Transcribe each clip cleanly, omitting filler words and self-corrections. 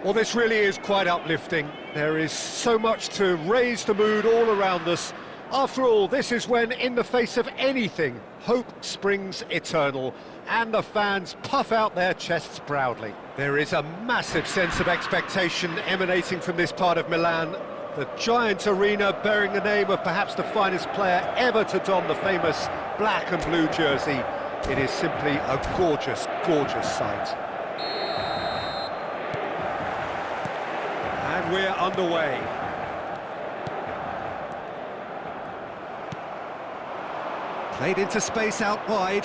Well, this really is quite uplifting. There is so much to raise the mood all around us. After all, this is when, in the face of anything, hope springs eternal, and the fans puff out their chests proudly. There is a massive sense of expectation emanating from this part of Milan. The giant arena bearing the name of perhaps the finest player ever to don the famous black and blue jersey. It is simply a gorgeous, gorgeous sight. And we're underway. Played into space out wide.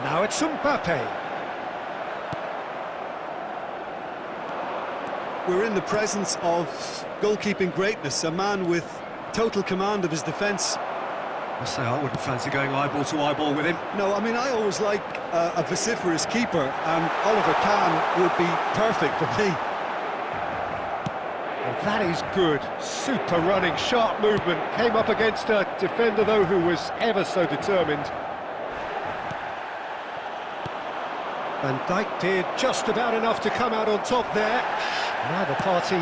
Now it's Mbappe. We're in the presence of goalkeeping greatness, a man with total command of his defence. I say I wouldn't fancy going eyeball to eyeball with him. No, I mean, I always like a vociferous keeper, and Oliver Kahn would be perfect for me. And that is good. Super running, sharp movement. Came up against a defender, though, who was ever so determined. Van Dijk did just about enough to come out on top there. Neither party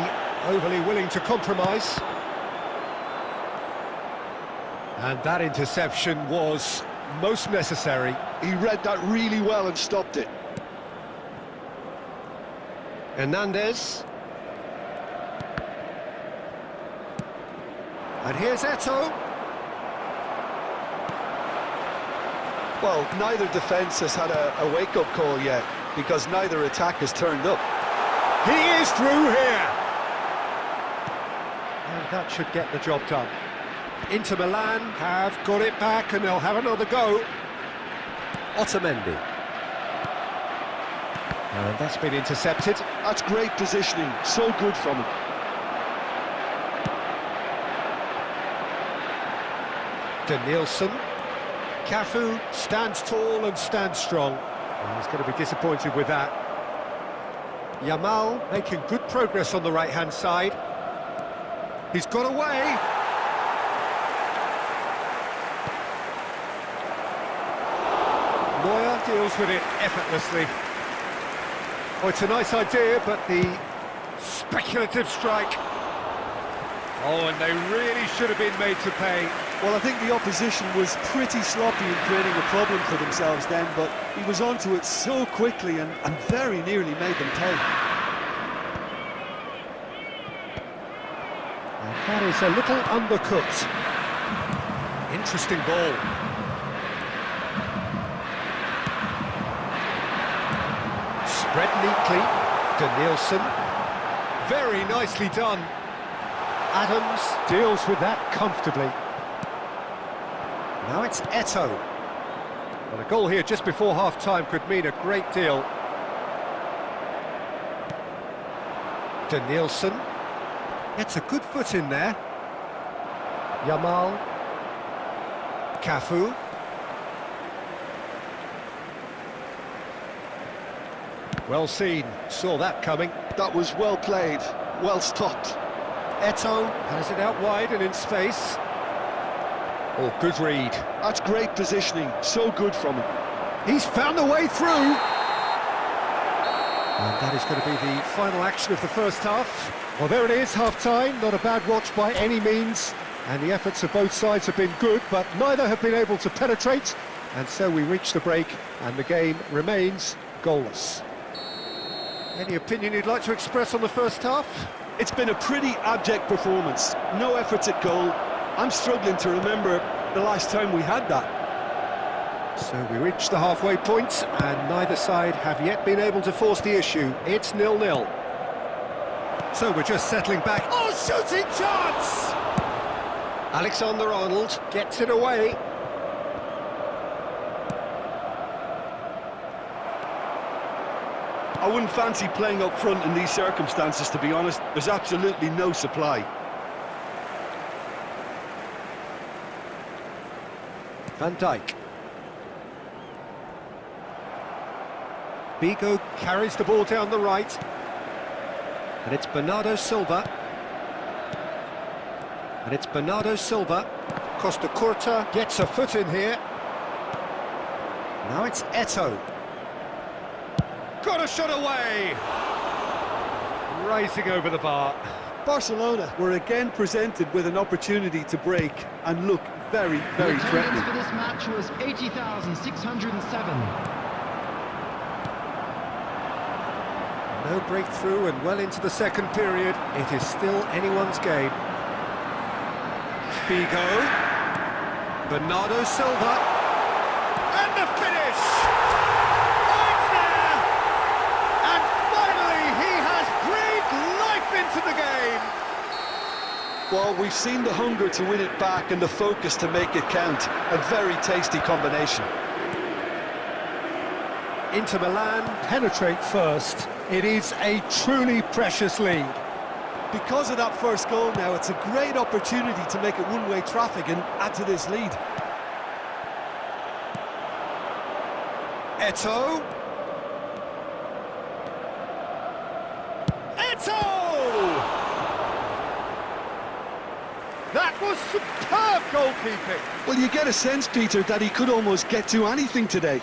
overly willing to compromise. And that interception was most necessary. He read that really well and stopped it. Hernandez. And here's Eto'o. Well, neither defence has had a wake-up call yet, because neither attack has turned up. He is through here! And that should get the job done. Inter Milan have got it back, and they'll have another go. Otamendi. And that's been intercepted. That's great positioning, so good from him. Danielson. Cafu stands tall and stands strong. And he's going to be disappointed with that. Yamal making good progress on the right-hand side. He's got away. Neuer deals with it effortlessly. Oh, it's a nice idea, but the speculative strike. Oh, and they really should have been made to pay. Well, I think the opposition was pretty sloppy in creating a problem for themselves then, but he was onto it so quickly and very nearly made them pay. And that is a little undercooked. Interesting ball. Spread neatly. Danielson. Very nicely done. Adams deals with that comfortably. Now it's Eto'o. Well, a goal here just before half-time could mean a great deal. Danielson gets a good foot in there. Yamal. Cafu. Well seen, saw that coming. That was well played, well stopped. Eto'o has it out wide and in space. Oh, good read. That's great positioning, so good from him. He's found a way through. And that is going to be the final action of the first half. Well, there it is, half-time. Not a bad watch by any means. And the efforts of both sides have been good, but neither have been able to penetrate. And so we reach the break, and the game remains goalless. Any opinion you'd like to express on the first half? It's been a pretty abject performance. No efforts at goal. I'm struggling to remember the last time we had that. So we reach the halfway point, and neither side have yet been able to force the issue. It's 0-0. So we're just settling back. Oh, shooting chance! Alexander-Arnold gets it away. I wouldn't fancy playing up front in these circumstances, to be honest. There's absolutely no supply. Van Dijk. Bigo carries the ball down the right. And it's Bernardo Silva. And it's Bernardo Silva. Costa Curta gets a foot in here. Now it's Eto'o. Got a shot away! Rising over the bar. Barcelona were again presented with an opportunity to break and look very, very threatening. The attendance for this match was 80,607. No breakthrough and well into the second period. It is still anyone's game. Figo. Bernardo Silva. And the finish! Oh, it's there! And finally he has breathed life into the game! Well, we've seen the hunger to win it back and the focus to make it count. A very tasty combination. Inter Milan penetrate first. It is a truly precious lead. Because of that first goal now, it's a great opportunity to make it one-way traffic and add to this lead. Eto'o. Eto'o! That was superb goalkeeping. Well, you get a sense, Peter, that he could almost get to anything today.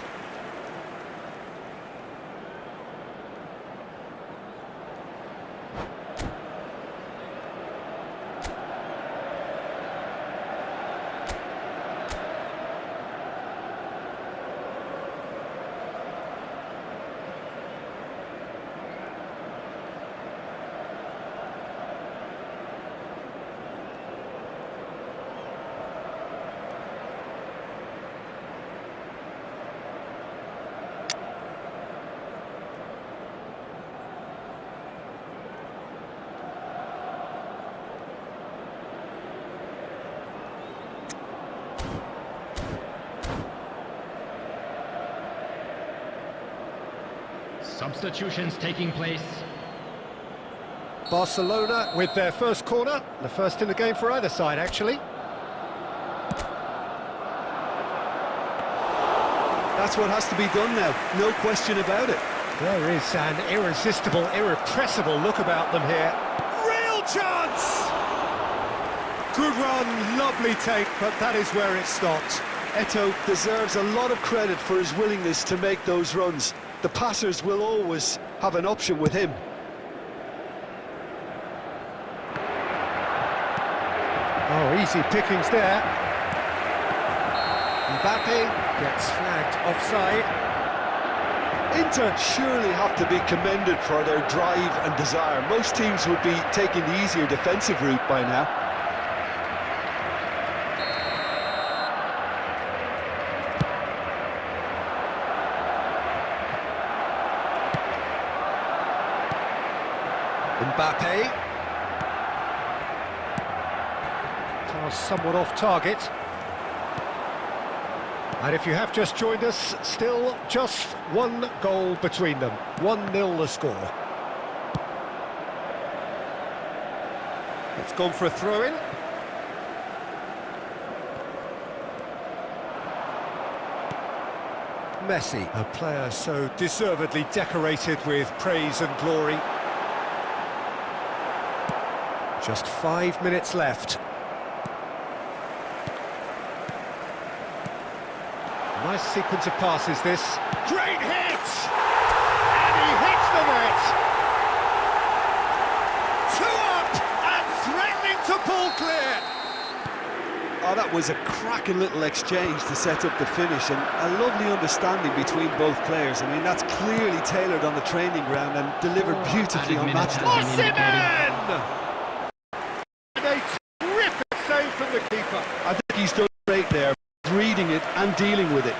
Substitutions taking place. Barcelona with their first corner, the first in the game for either side, actually. That's what has to be done now, no question about it. There is an irresistible, irrepressible look about them here. Real chance! Good run, lovely take, but that is where it stopped. Eto'o deserves a lot of credit for his willingness to make those runs. The passers will always have an option with him. Oh, easy pickings there. Mbappe gets flagged offside. Inter surely have to be commended for their drive and desire. Most teams would be taking the easier defensive route by now. Mbappe. Pass somewhat off target. And if you have just joined us, still just one goal between them. 1-0 the score. It's gone for a throw-in. Messi, a player so deservedly decorated with praise and glory. Just 5 minutes left. Nice sequence of passes, this. Great hit! And he hits the net! 2 up and threatening to pull clear! Oh, that was a cracking little exchange to set up the finish, and a lovely understanding between both players. I mean, that's clearly tailored on the training ground and delivered beautifully on match day. Osimhen! A terrific save from the keeper. I think he's done great there, reading it and dealing with it.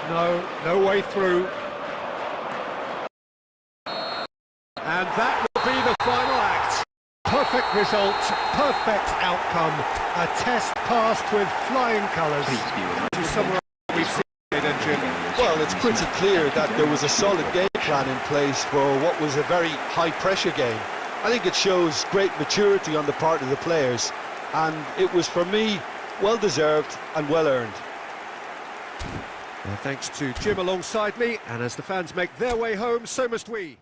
No way through. And that will be the final act. Perfect result, perfect outcome. A test passed with flying colours. To summarize what we've seen, Jim. Well, it's pretty clear that there was a solid game plan in place for what was a very high-pressure game. I think it shows great maturity on the part of the players, and it was, for me, well-deserved and well-earned. Well, thanks to Jim alongside me, and as the fans make their way home, so must we.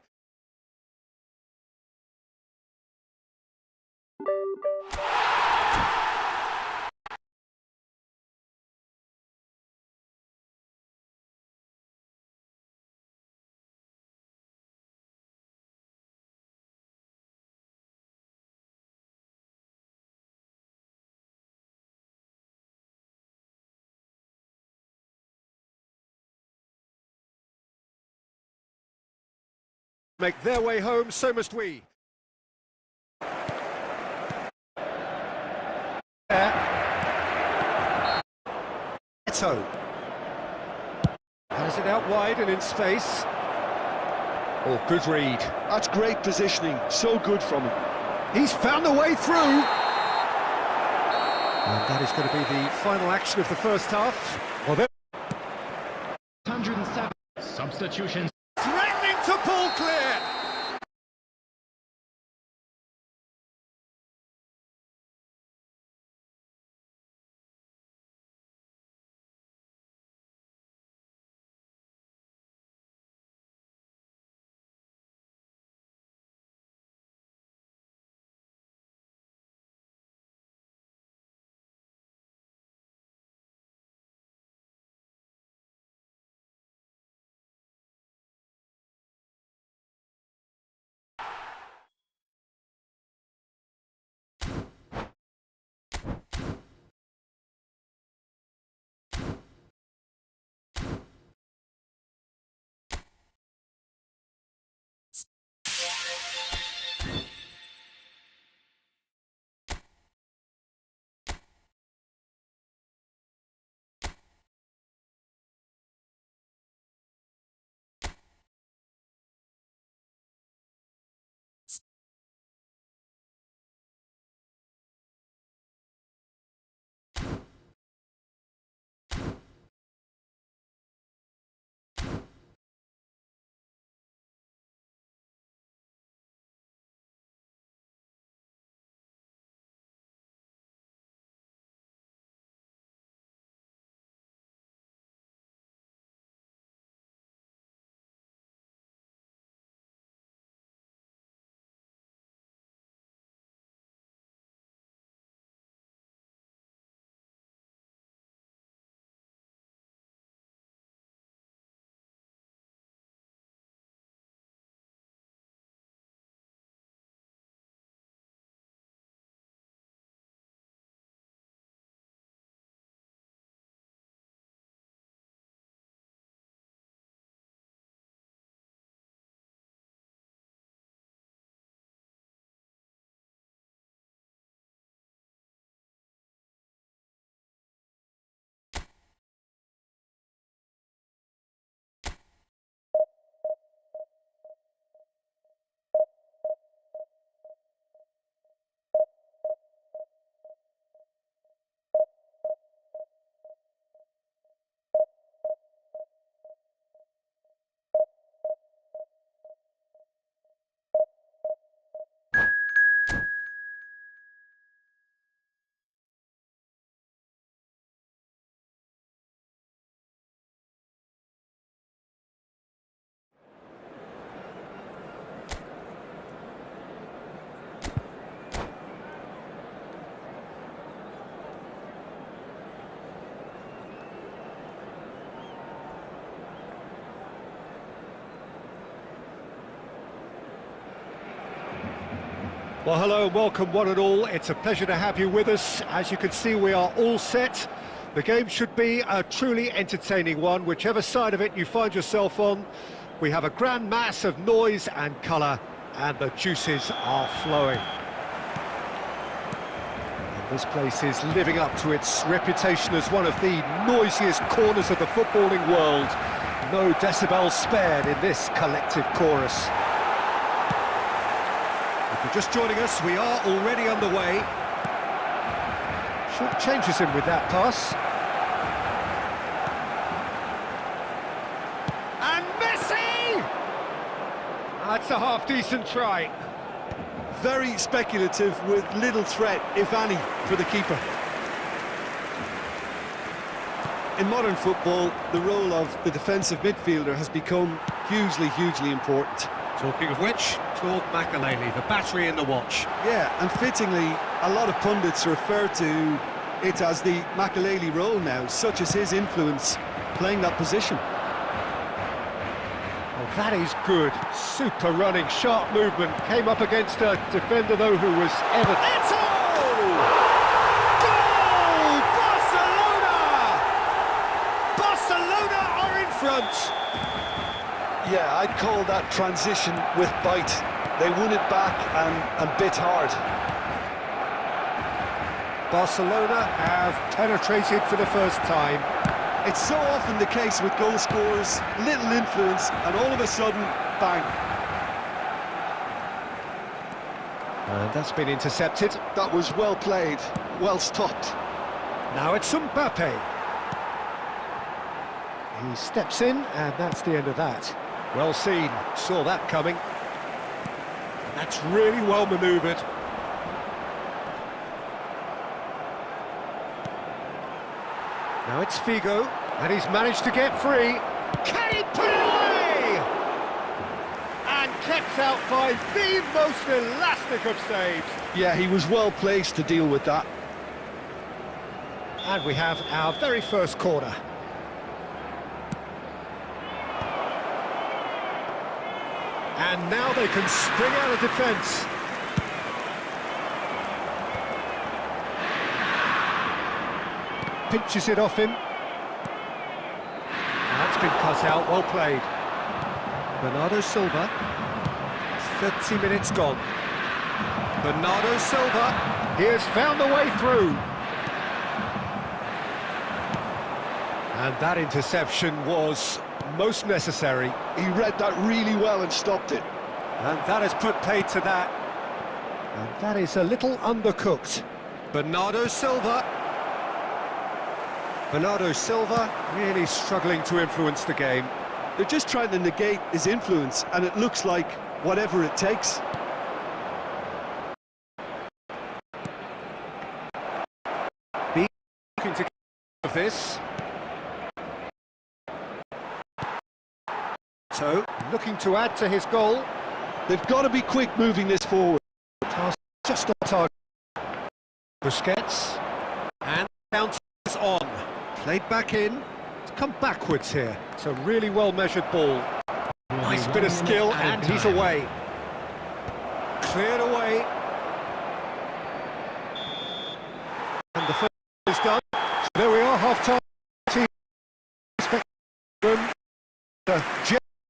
Make their way home, so must we. Eto. Has it out wide and in space. Oh, good read. That's great positioning, so good from him. He's found a way through. And that is going to be the final action of the first half. Well, 107. Substitutions. threatening to pull clear. Well, hello and welcome one and all. It's a pleasure to have you with us. As you can see, we are all set. The game should be a truly entertaining one, whichever side of it you find yourself on. We have a grand mass of noise and colour, and the juices are flowing. And this place is living up to its reputation as one of the noisiest corners of the footballing world. No decibels spared in this collective chorus. If you're just joining us, we are already underway. Short changes him with that pass. And Messi! That's a half-decent try. Very speculative with little threat, if any, for the keeper. In modern football, the role of the defensive midfielder has become hugely important. Talking of which, Claude Makelele, the battery in the watch. Yeah, and fittingly, a lot of pundits refer to it as the Makelele role now, such as his influence playing that position. Oh, that is good. Super running, sharp movement. Came up against a defender, though, who was ever... Eto! Goal! Barcelona! Barcelona are in front. Yeah, I'd call that transition with bite. They won it back and bit hard. Barcelona have penetrated for the first time. It's so often the case with goal scorers, little influence, and all of a sudden, bang. And that's been intercepted. That was well played, well stopped. Now it's Mbappe. He steps in, and that's the end of that. Well seen, saw that coming. That's really well manoeuvred. Now it's Figo, and he's managed to get free. Can he put it away? And kept out by the most elastic of saves. Yeah, he was well placed to deal with that. And we have our very first corner. And now they can spring out of defence. Pinches it off him. That's been cut out, well played. Bernardo Silva. 30 minutes gone. Bernardo Silva, he has found the way through. And that interception was most necessary. He read that really well and stopped it. And that has put paid to that. And that is a little undercooked. Bernardo Silva. Bernardo Silva really struggling to influence the game. They're just trying to negate his influence, and it looks like whatever it takes. Looking to get this. So, looking to add to his goal. They've got to be quick moving this forward. Just on target. Busquets. And bounces on. Played back in. It's come backwards here. It's a really well-measured ball. Nice bit of skill, and he's away. Cleared away. And the first is done. So there we are, half-time.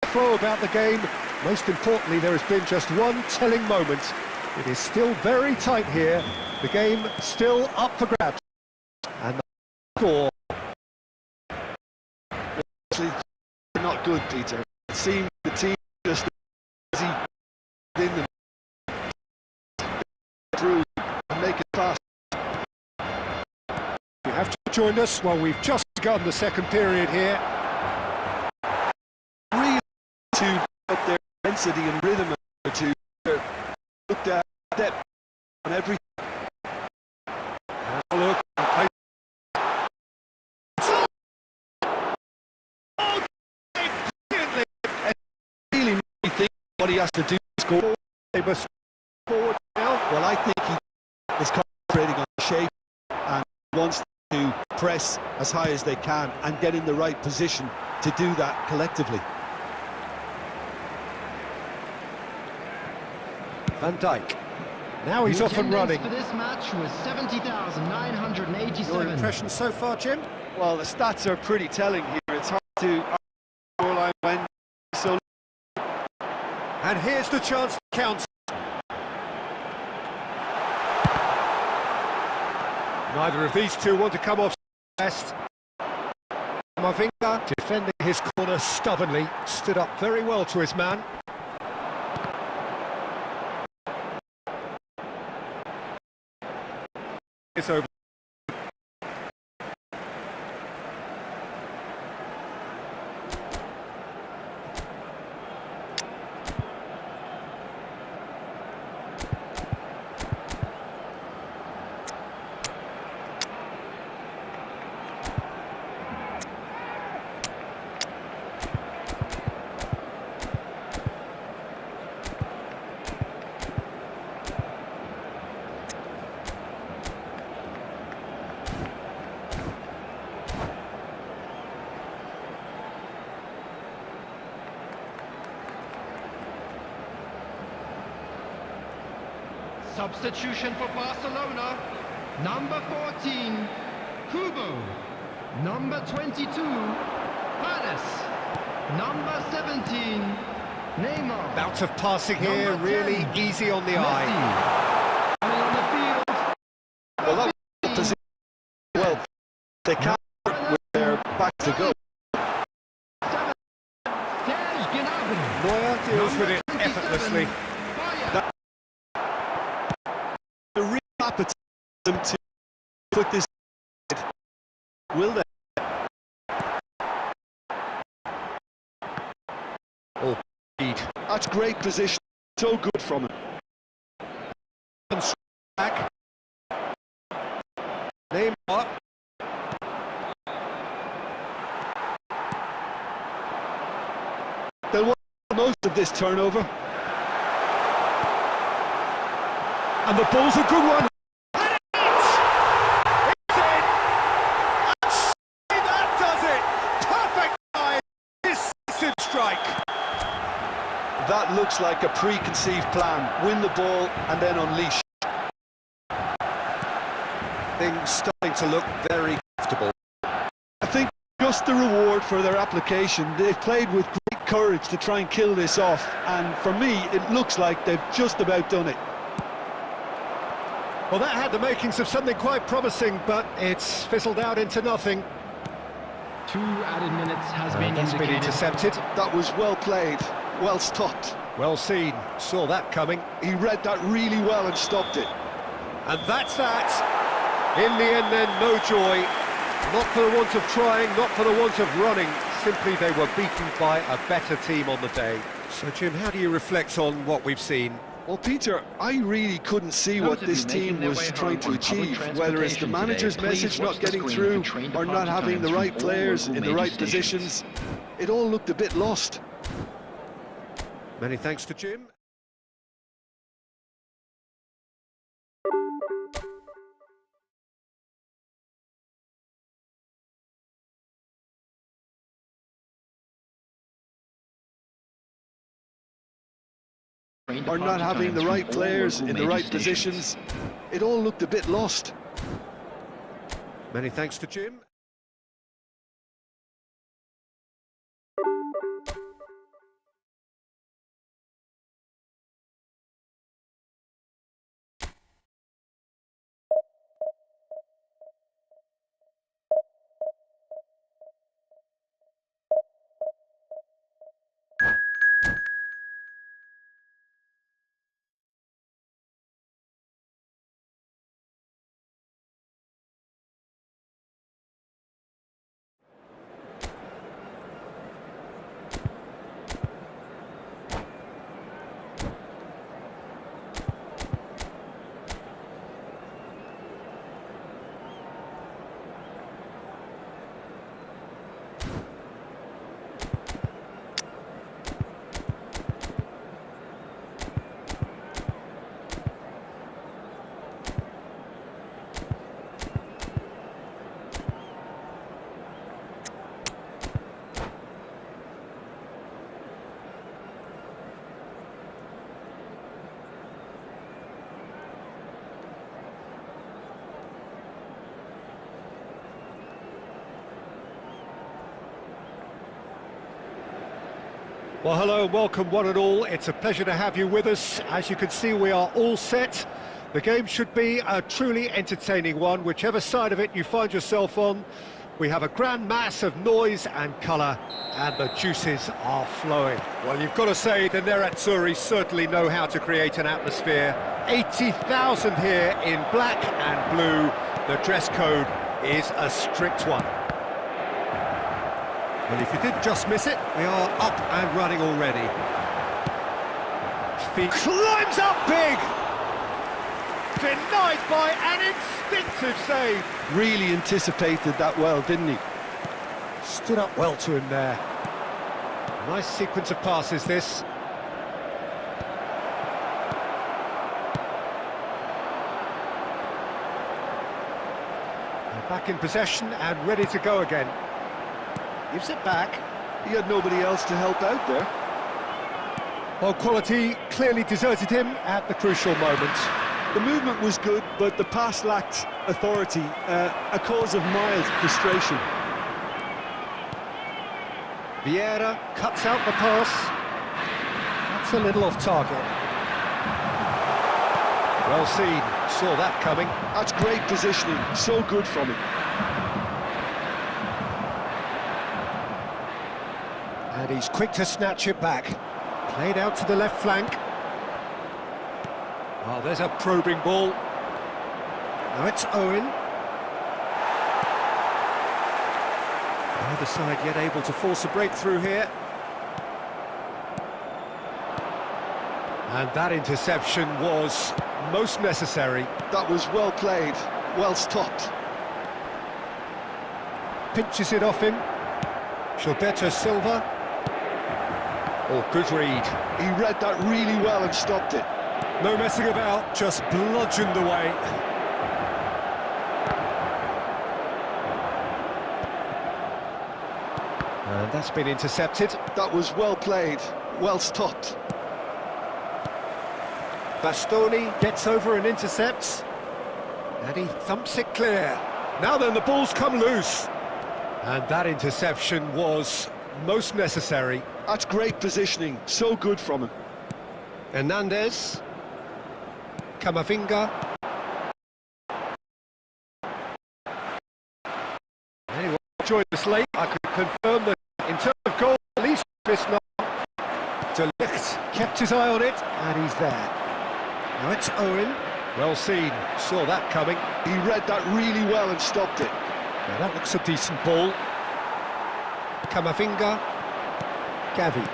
Flow about the game. Most importantly, there has been just one telling moment. It is still very tight here. The game still up for grabs. And the score. Actually, not good, Peter. It seemed the team just busy in them through and make it fast. You have to join us. Well, we've just begun the second period here. To up their density and rhythm to look at depth on every look. Really think what he has to do is go forward now. Well, I think he is concentrating on shape and wants to press as high as they can and get in the right position to do that collectively. Van Dijk. Now he's off and running. For this match was 70,987. Your impression so far, Jim? Well, the stats are pretty telling here. It's hard to scoreline when so. And here's the chance to counter. Neither of these two want to come off best. Mavinga defending his corner stubbornly, stood up very well to his man. It's over. Substitution for Barcelona. Number 14, Kubo. Number 22, Paredes. Number 17, Neymar. Bout of passing here, Number really 10. easy on the eye. Messi. Coming on the field. Well, that was position well. They can't with their back to go. Serge Gnabry. Neuer deals with it Number 27. effortlessly. Bayer. The real appetite for them to put this. Will they? Oh, indeed. That's great position. So good from him. Back. Neymar. They'll want most of this turnover. And the ball's a good one. And it's in! That does it! Perfect eye! Decisive strike. That looks like a preconceived plan. Win the ball and then unleash. Things starting to look very comfortable. I think just the reward for their application. They've played with great courage to try and kill this off, and for me it looks like they've just about done it. Well, that had the makings of something quite promising, but it's fizzled out into nothing. 2 added minutes has been That's been indicated. intercepted. That was well played, well stopped. Well seen. Saw that coming. He read that really well and stopped it. And that's that. In the end then, no joy. Not for the want of trying, not for the want of running. Simply they were beaten by a better team on the day. So Jim, how do you reflect on what we've seen? Well, Peter, I really couldn't see what this team was trying to achieve, whether it's the manager's message not getting through or not having the right players in the right positions. It all looked a bit lost. Many thanks to Jim. Or not having the right players in the right positions. It all looked a bit lost. Many thanks to Jim. Well, hello and welcome one and all. It's a pleasure to have you with us. As you can see, we are all set. The game should be a truly entertaining one, whichever side of it you find yourself on. We have a grand mass of noise and colour, and the juices are flowing. Well, you've got to say the Nerazzurri certainly know how to create an atmosphere. 80,000 here in black and blue. The dress code is a strict one. Well, if you did just miss it, we are up and running already. Feet climbs up big! Denied by an instinctive save. Really anticipated that well, didn't he? Stood up well to him there. Nice sequence of passes, this. They're back in possession and ready to go again. Gives it back. He had nobody else to help out there. Well, quality clearly deserted him at the crucial moment. The movement was good, but the pass lacked authority, a cause of mild frustration. Vieira cuts out the pass. a little off target. Well seen, saw that coming. That's great positioning, so good from him. And he's quick to snatch it back. Played out to the left flank. Oh, there's a probing ball. Now it's Owen. Neither side yet able to force a breakthrough here. And that interception was most necessary. That was well played, well stopped. Pinches it off him. Gilberto Silva. Oh, good read. He read that really well and stopped it. No messing about, just bludgeoned away. And that's been intercepted. That was well played, well stopped. Bastoni gets over and intercepts. And he thumps it clear. Now then, the ball's come loose. And that interception was most necessary. That's great positioning, so good from him. Hernandez. Camavinga. Anyway, joined us late. I could confirm that in terms of goal, at least this night, De Ligt kept his eye on it, and he's there. Now it's Owen. Well seen, saw that coming. He read that really well and stopped it. Now that looks a decent ball. Camavinga. Gavi.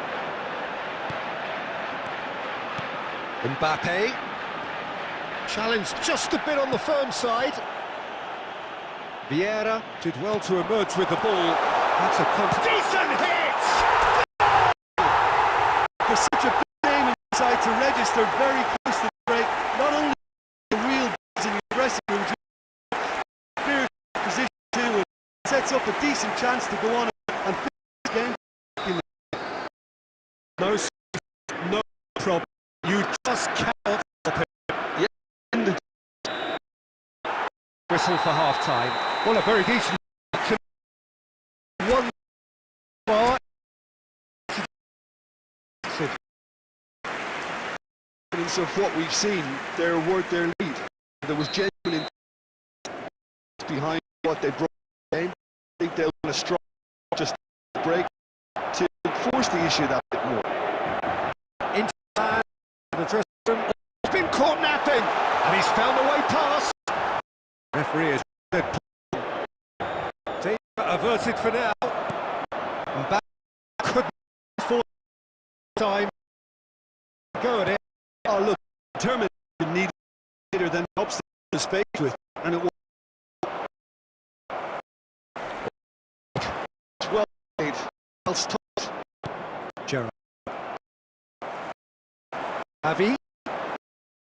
Mbappe. Challenged just a bit on the firm side. Vieira did well to emerge with the ball. That's a decent hit! For such a big name inside to register very close to the break, not only a real buzz in the dressing room, clear position too, and sets up a decent chance to go on and finish this game. No problem. You just cannot stop it. Yeah. Whistle for half-time. Well, a very decent... One bar. Of what we've seen, they're worth their lead. There was genuine behind what they brought to the game. I think they'll want a strong just break to force the issue that bit more. Inside the dressing room. He's been caught napping, and he's found a way past. Referee has said, averted for now. And back couldn't afford time. Go at it. Oh look, determined need later than helps the space with, and it was well played, well stopped. Gerrard. Javi.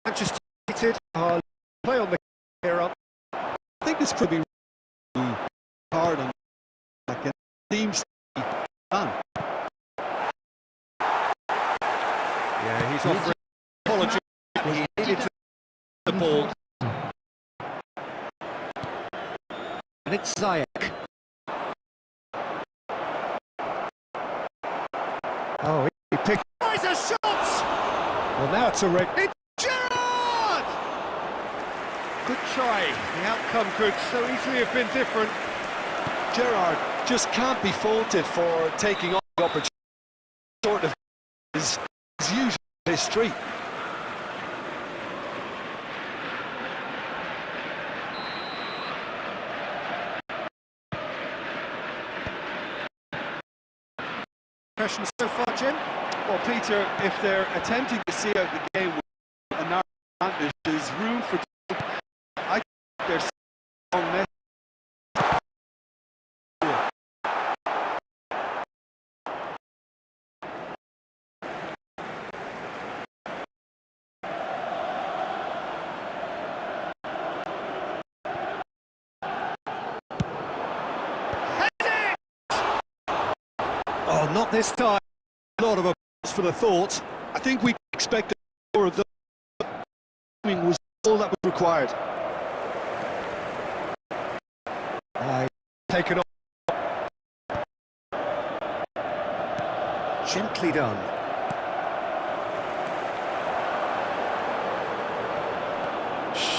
Manchester United are play on the here up. I think this could be really hard on like it seems to be done. Yeah, he's offering apology. He needed to the ball. And it's Ziyech. Oh, he picked. He's a shot! Well, now it's a red. It's Gerrard! Good try. The outcome could so easily have been different. Gerrard just can't be faulted for taking on the opportunity. Sort of is usually his street. Impressions so far, Jim? Well, Peter, if they're attempting to see out the game with a narrow advantage, there's room for... I think there's some net. Oh, not this time. Lot of applause for the thought. I think we expected more of the timing was all that was required. Taken off. Gently done.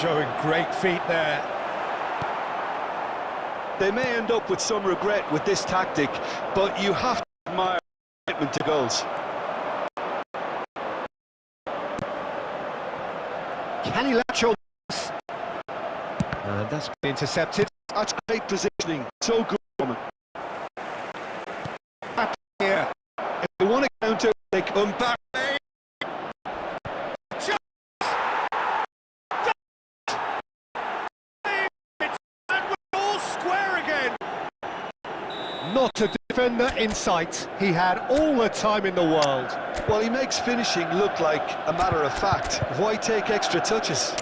Showing great feet there. They may end up with some regret with this tactic, but you have to admire the commitment to goals. Can he latch on? That's intercepted. That's great positioning. So good from him. Here. If they want to counter, they come back. All square again. Not a defender in sight. He had all the time in the world. Well, he makes finishing look like a matter of fact. Why take extra touches?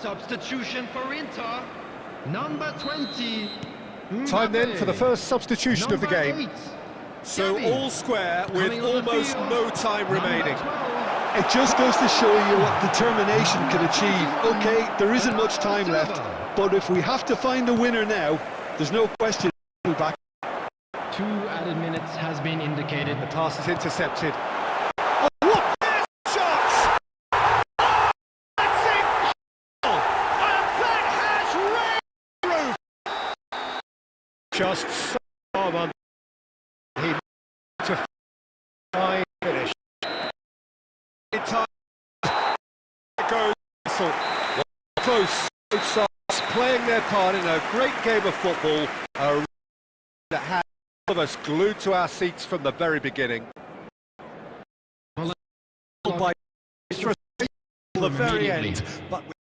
Substitution for Inter. Number 20. Time then for the first substitution of the Number game. 8. So Gabby. all square with Coming on the almost field. no time remaining. Number 12. It just goes to show you what determination can achieve. Okay, there isn't much time left, but if we have to find a winner now, there's no question we'll back. 2 added minutes has been indicated. The pass is intercepted. Oh, what shots! That's it! And that has raised the roof! Just so on. He to fine finish. In time. It goes. Whistle. Close. Both sides playing their part in a great game of football. That had all of us glued to our seats from the very beginning. By the very end, but with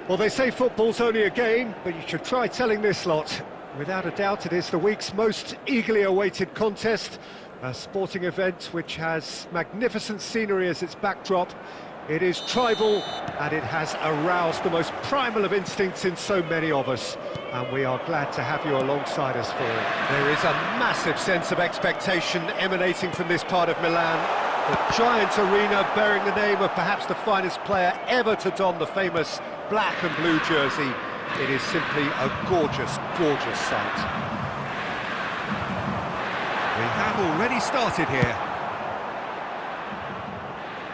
Well, they say football's only a game, but you should try telling this lot. Without a doubt, it is the week's most eagerly awaited contest, a sporting event which has magnificent scenery as its backdrop. It is tribal, and it has aroused the most primal of instincts in so many of us, and we are glad to have you alongside us for it. There is a massive sense of expectation emanating from this part of Milan. The giant arena bearing the name of perhaps the finest player ever to don the famous black and blue jersey. It is simply a gorgeous, gorgeous sight. We have already started here.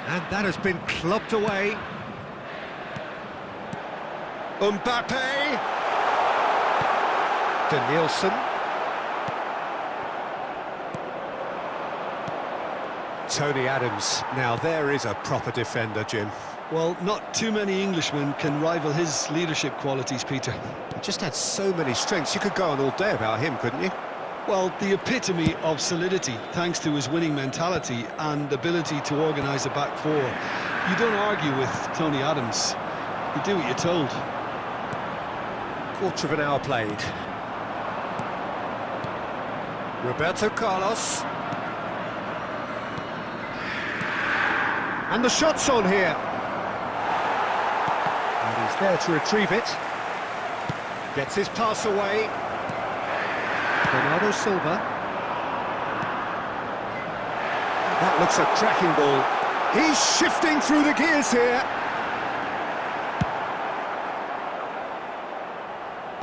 And that has been clubbed away. Mbappe. Danielson. Tony Adams. Now there is a proper defender, Jim. Well, not too many Englishmen can rival his leadership qualities, Peter. He just had so many strengths. You could go on all day about him, couldn't you? Well, the epitome of solidity, thanks to his winning mentality and ability to organise a back four. You don't argue with Tony Adams. You do what you're told. Quarter of an hour played. Roberto Carlos. And the shot's on here. And he's there to retrieve it. Gets his pass away. Bernardo Silva. That looks a cracking ball. He's shifting through the gears here.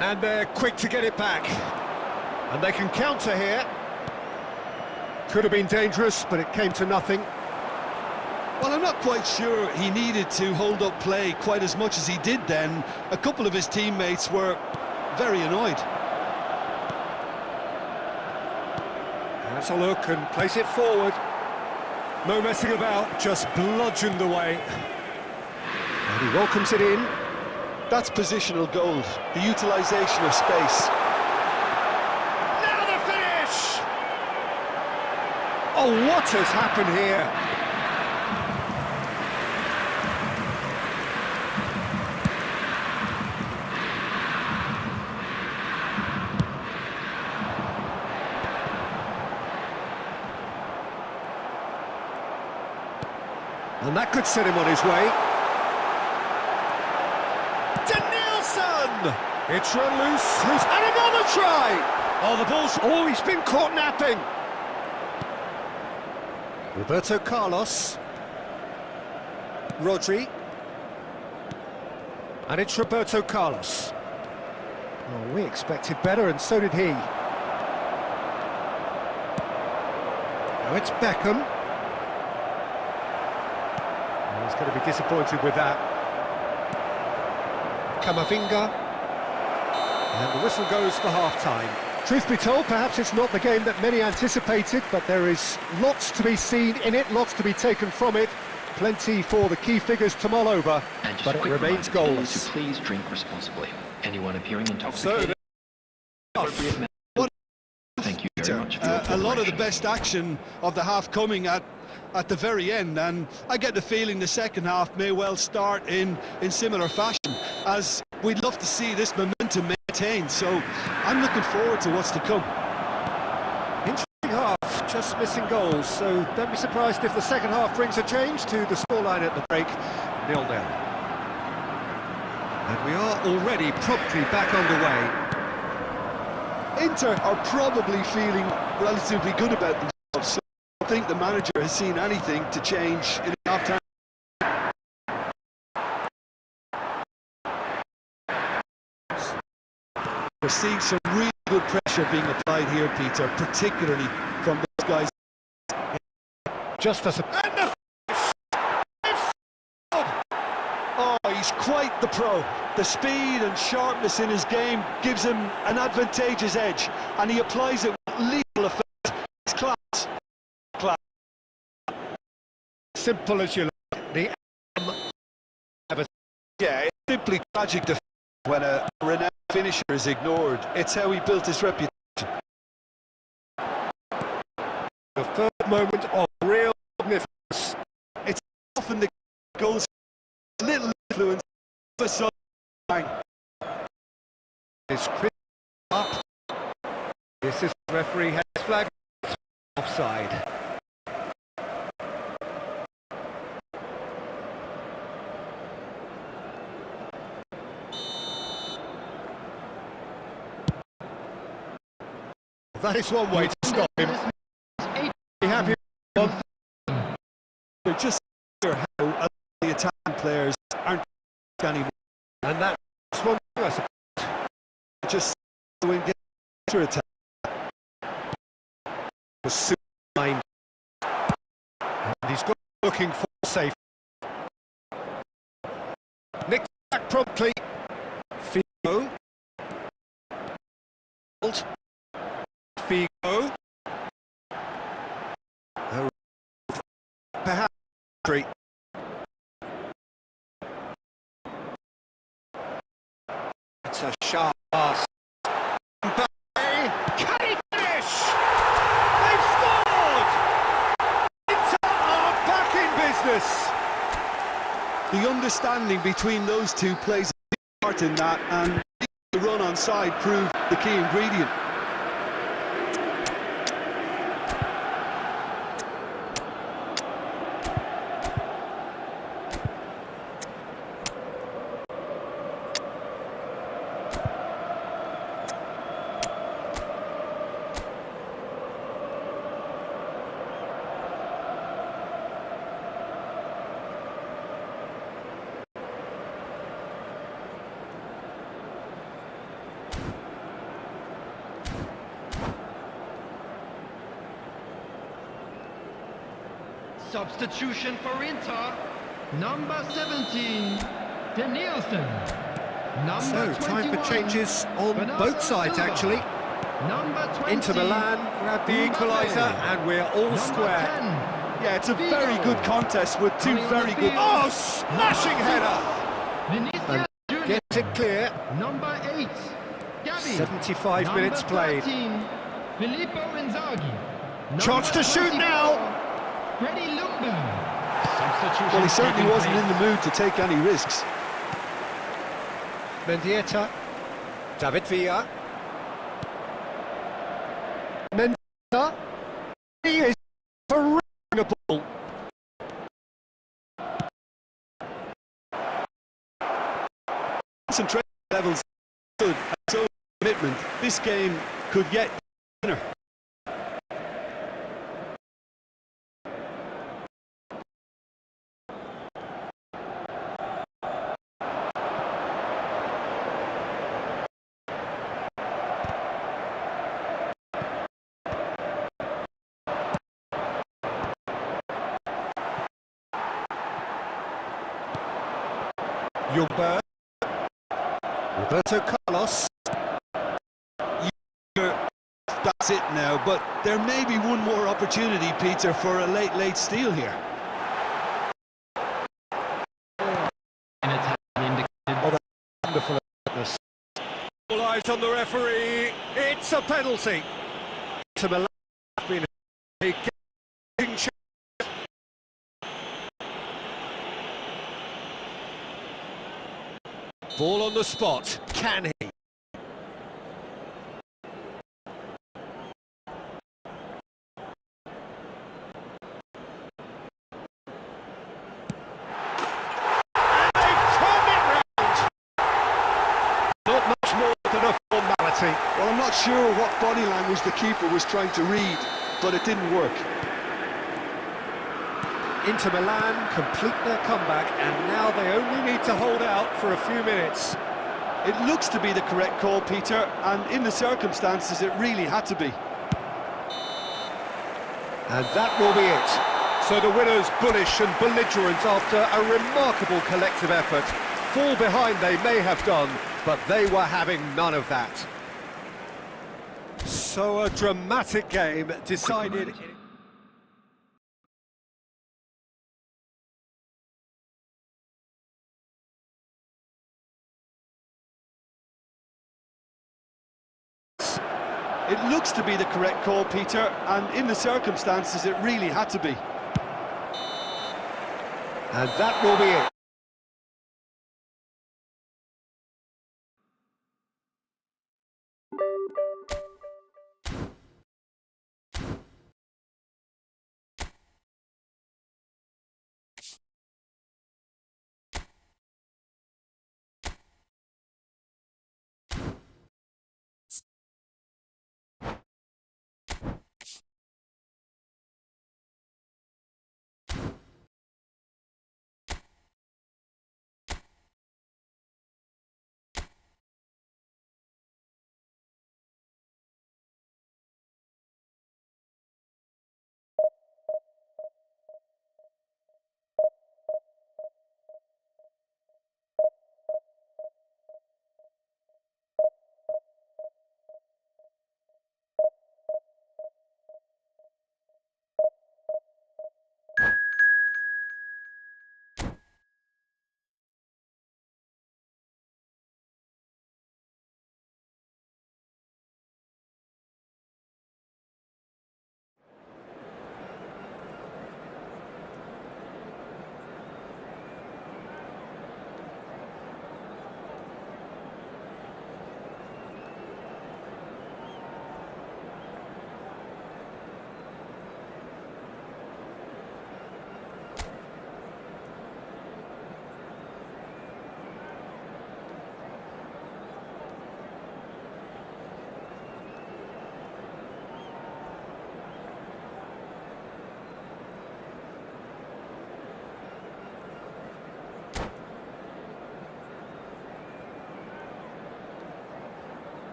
And they're quick to get it back. And they can counter here. Could have been dangerous, but it came to nothing. Well, I'm not quite sure he needed to hold up play quite as much as he did then. A couple of his teammates were very annoyed. That's a look and place it forward. No messing about, just bludgeoned away. And he welcomes it in. That's positional gold, the utilisation of space. Now the finish! Oh, what has happened here? And that could set him on his way. Danielson! It's run loose, and another try! Oh, the ball's... Oh, he's been caught napping! Roberto Carlos. Rodri. And it's Roberto Carlos. Oh, we expected better, and so did he. Now it's Beckham. He's going to be disappointed with that. Camavinga. And the whistle goes for half-time. Truth be told, perhaps it's not the game that many anticipated, but there is lots to be seen in it, lots to be taken from it. Plenty for the key figures to mull over, but it remains goalless. Please drink responsibly. Anyone appearing intoxicated. Thank you very much for your a lot of the best action of the half coming at the very end, and I get the feeling the second half may well start in similar fashion, as we'd love to see this momentum maintained, so I'm looking forward to what's to come. Interesting half, just missing goals, so don't be surprised if the second half brings a change to the scoreline at the break, 0-0. And we are already promptly back underway. Inter are probably feeling relatively good about themselves, so I don't think the manager has seen anything to change in half-time. We're seeing some really good pressure being applied here, Peter, particularly from those guys. Just as a... Oh, he's quite the pro. The speed and sharpness in his game gives him an advantageous edge, and he applies it with lethal effect. It's class. Class. Simple as you like. The yeah, it's simply tragic when a renowned finisher is ignored. It's how he built his reputation. The third moment of real magnificence. It's often the goals, little influence, is up. The assistant referee has flagged offside. That is one way to stop him. Be happy. They're just clear how the attacking players aren't anymore. And that's one thing, I suppose. Just when to attack Was super fine. And he's got looking for safe. Nick back promptly. Figo. Figo. Perhaps three. It's a sharp pass. Can he finish? They've scored! Inter are back in business. the understanding between those two plays a big part in that, and the run on side proved the key ingredient. Substitution for Inter, number 17, De Nielsen. Number So, time 21, for changes on Bernardo both sides, Silva. actually. Number 20, Inter Milan grabbed the equaliser, and we're all number square. 10, Yeah, it's a Figo. very good contest with two Coming on the very good... field. Oh, smashing header! Vinicius Junior. Gets it clear. Number 8, Gavi. 75 Number minutes played. 13, Filippo Inzaghi. Chance to shoot 24, now! Freddie Ljungberg. Substitution Well, he certainly taking wasn't place. in the mood to take any risks. Mendieta. David Villa. Mendieta. He is for a ball. Concentration levels good and so commitment. This game could yet be a winner. Ljungberg. Roberto Carlos. That's it now, but there may be one more opportunity, Peter, for a late steal here. Minutes have been indicated. Wonderful alertness. All eyes on the referee. It's a penalty. To Milan has been a getting chance. Ball on the spot. Can he? Not much more than a formality. Well, I'm not sure what body language the keeper was trying to read, but it didn't work. Inter Milan complete their comeback, and now they only need to hold out for a few minutes. It looks to be the correct call, Peter, and in the circumstances, it really had to be. And that will be it. So the winners bullish and belligerent after a remarkable collective effort. Fall behind they may have done, but they were having none of that. So a dramatic game decided... It looks to be the correct call, Peter, and in the circumstances, it really had to be. And that will be it.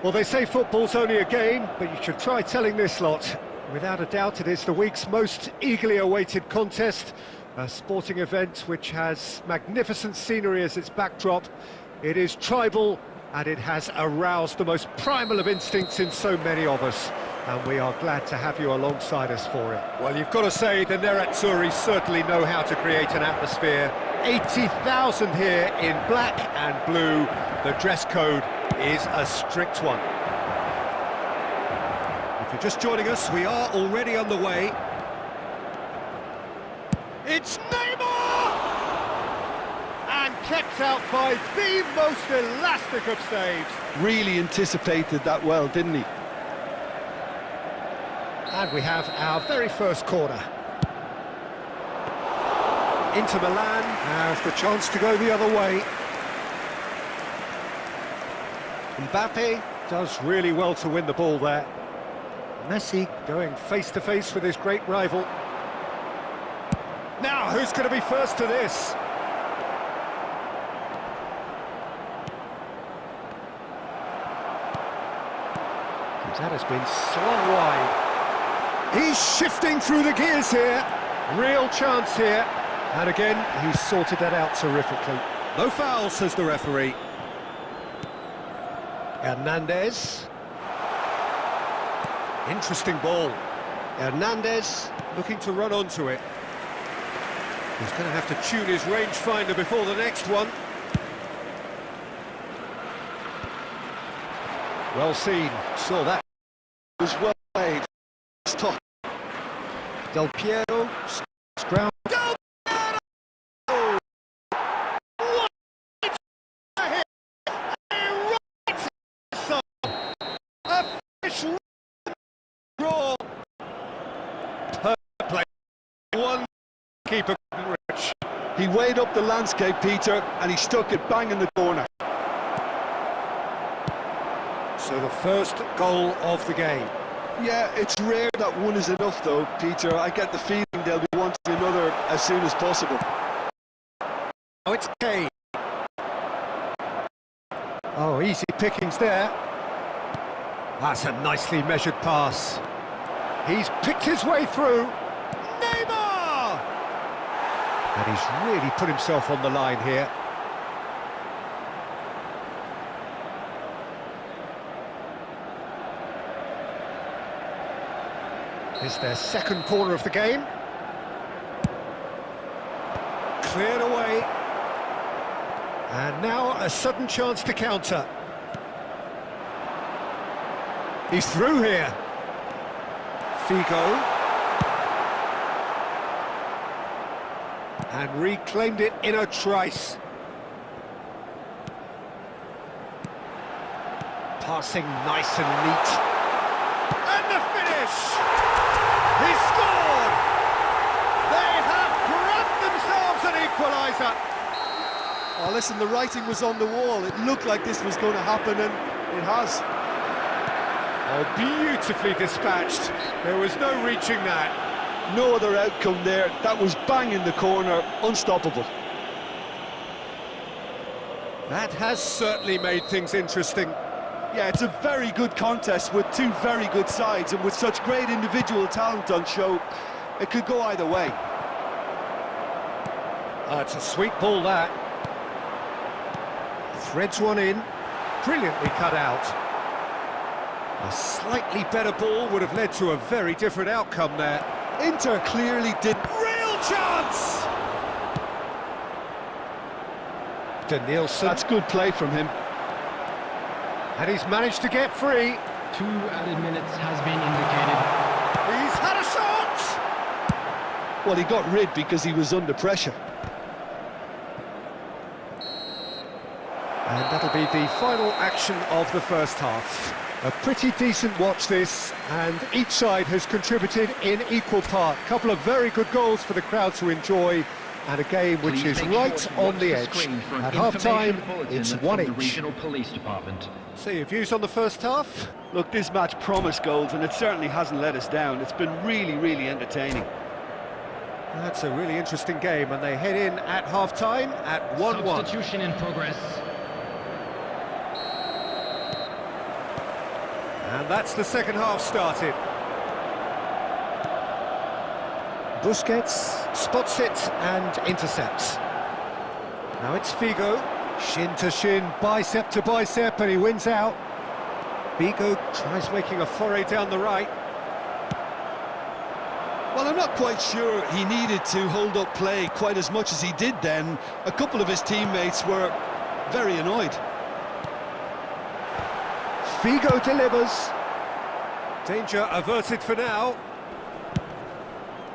Well, they say football's only a game, but you should try telling this lot. Without a doubt, it is the week's most eagerly awaited contest, a sporting event which has magnificent scenery as its backdrop. It is tribal, and it has aroused the most primal of instincts in so many of us, and we are glad to have you alongside us for it. Well, you've got to say the Nerazzurri certainly know how to create an atmosphere. 80,000 here in black and blue. The dress code is a strict one. If you're just joining us, we are already underway. It's Neymar! And kept out by the most elastic of saves. Really anticipated that well, didn't he? And we have our very first corner. Inter Milan have the chance to go the other way. Mbappe does really well to win the ball there. Messi going face-to-face with his great rival. Now, who's going to be first to this? That has been slung wide. He's shifting through the gears here. Real chance here. And again, he's sorted that out terrifically. No foul, says the referee. Hernandez. Interesting ball. Hernandez looking to run onto it. He's going to have to tune his rangefinder before the next one. Well seen, saw that. It was well played. It's tough. Del Piero, ground. Del Piero! What a hit! A right side! A fish draw! Perfect play. One keeper couldn't reach. He weighed up the landscape, Peter, and he stuck it bang in the corner. So the first goal of the game. Yeah, it's rare that one is enough though, Peter. I get the feeling they'll be wanting another as soon as possible. Oh, it's Kane. Oh, easy pickings there. That's a nicely measured pass. He's picked his way through. Neymar! And he's really put himself on the line here. It's their second corner of the game. Cleared away. And now a sudden chance to counter. He's through here. Figo. And reclaimed it in a trice. Passing nice and neat. And the finish! He scored! They have grabbed themselves an equaliser! Oh, listen, the writing was on the wall. It looked like this was going to happen, and it has. Oh, beautifully dispatched. There was no reaching that. No other outcome there. That was bang in the corner, unstoppable. That has certainly made things interesting. Yeah, it's a very good contest with two very good sides, and with such great individual talent on show, it could go either way. Oh, it's a sweet ball, that. Threads one in, brilliantly cut out. A slightly better ball would have led to a very different outcome there. Inter clearly did. Real chance! Danielson. That's good play from him. And he's managed to get free. 2 added minutes has been indicated. He's had a shot! Well, he got rid because he was under pressure. And that'll be the final action of the first half. A pretty decent watch this, and each side has contributed in equal part. A couple of very good goals for the crowd to enjoy, and a game which is right on the edge. At half-time, it's 1 each. Regional Police Department. So your views on the first half? Look, this match promised goals, and it certainly hasn't let us down. It's been really, really entertaining. That's a really interesting game, and they head in at half-time at 1-1. Substitution in progress. And that's the second half started. Busquets spots it and intercepts. Now it's Figo, shin to shin, bicep to bicep, and he wins out. Figo tries making a foray down the right. Well, I'm not quite sure he needed to hold up play quite as much as he did then. A couple of his teammates were very annoyed. Figo delivers. Danger averted for now.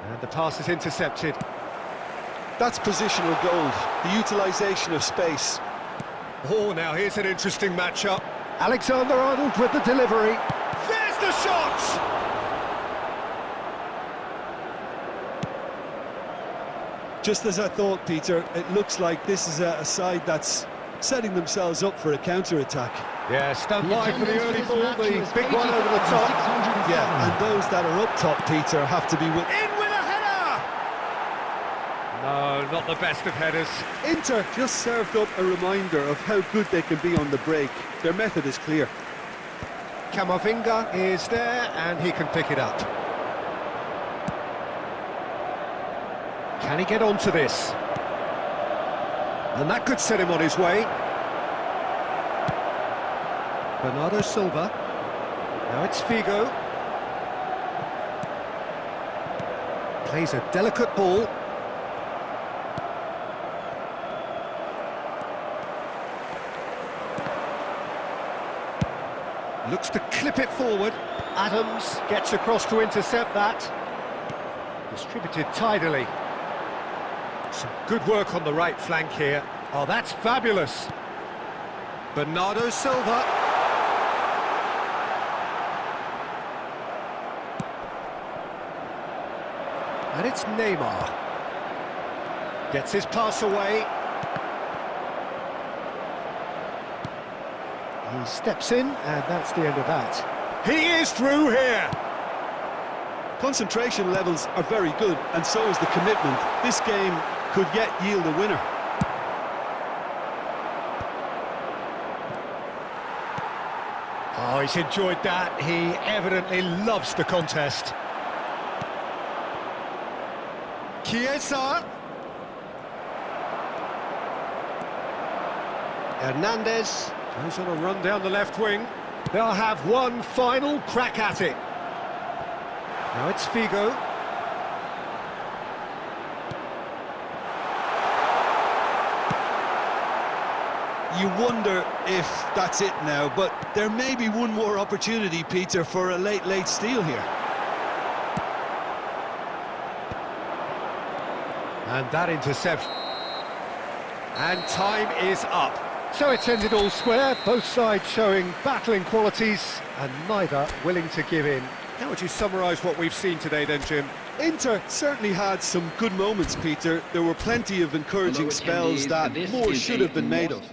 And the pass is intercepted. That's positional gold, the utilisation of space. Oh, now here's an interesting matchup. Alexander-Arnold with the delivery. There's the shot! Just as I thought, Peter, it looks like this is a side that's setting themselves up for a counter-attack. Yeah, stand by for the early ball, the big one over the top. Yeah, and those that are up top, Peter, have to be with... In with a header! No, not the best of headers. Inter just served up a reminder of how good they can be on the break. Their method is clear. Camavinga is there, and he can pick it up. Can he get onto this? And that could set him on his way. Bernardo Silva. Now it's Figo. Plays a delicate ball. Looks to clip it forward. Adams gets across to intercept that. Distributed tidily. Some good work on the right flank here. Oh, that's fabulous. Bernardo Silva. And it's Neymar. Gets his pass away. He steps in, and that's the end of that. He is through here! Concentration levels are very good, and so is the commitment. This game could yet yield a winner. Oh, he's enjoyed that. He evidently loves the contest. Chiesa. Hernandez goes on a run down the left wing. They'll have one final crack at it. Now it's Figo. You wonder if that's it now, but there may be one more opportunity, Peter, for a late steal here. And that interception. And time is up. So it's ended all square, both sides showing battling qualities and neither willing to give in. How would you summarise what we've seen today then, Jim? Inter certainly had some good moments, Peter. There were plenty of encouraging spells that more should have been made of.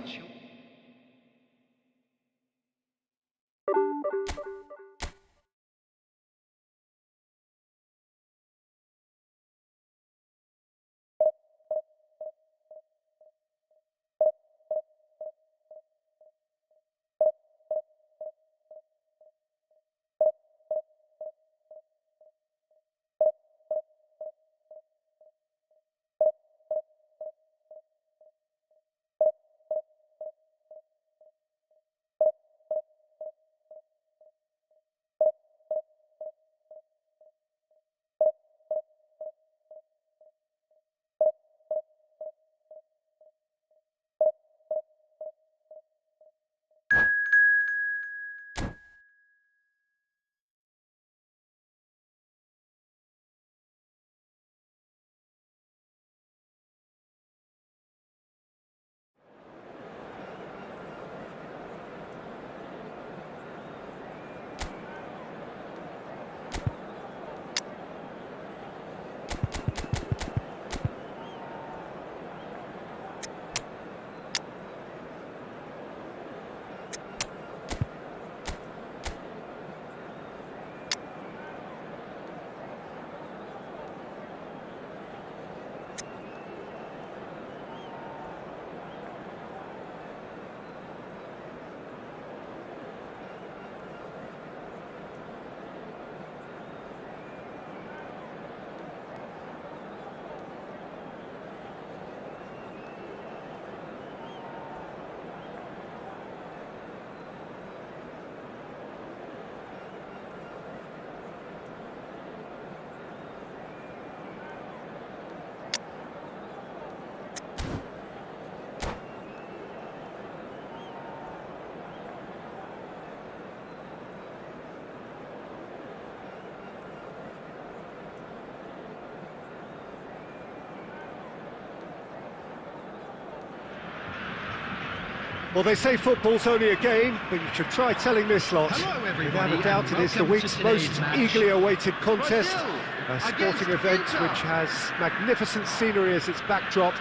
Well, they say football's only a game, but you should try telling this lot. Hello, everybody, Without a doubt, it is the and week's welcome to most today's match. eagerly awaited contest. Brazil A sporting against event Inter. which has magnificent scenery as its backdrop.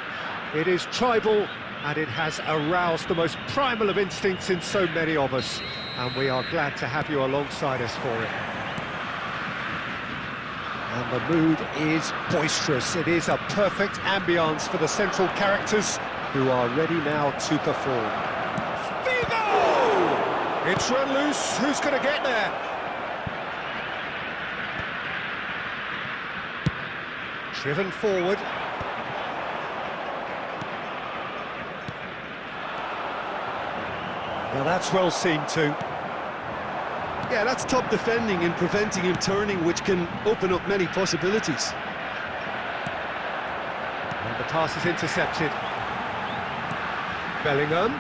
It is tribal, and it has aroused the most primal of instincts in so many of us. And we are glad to have you alongside us for it. And the mood is boisterous. It is a perfect ambience for the central characters who are ready now to perform. Figo! It's run loose. Who's going to get there? Driven forward. Now that's well seen too. Yeah, that's top defending and preventing him turning, which can open up many possibilities. And the pass is intercepted. Bellingham.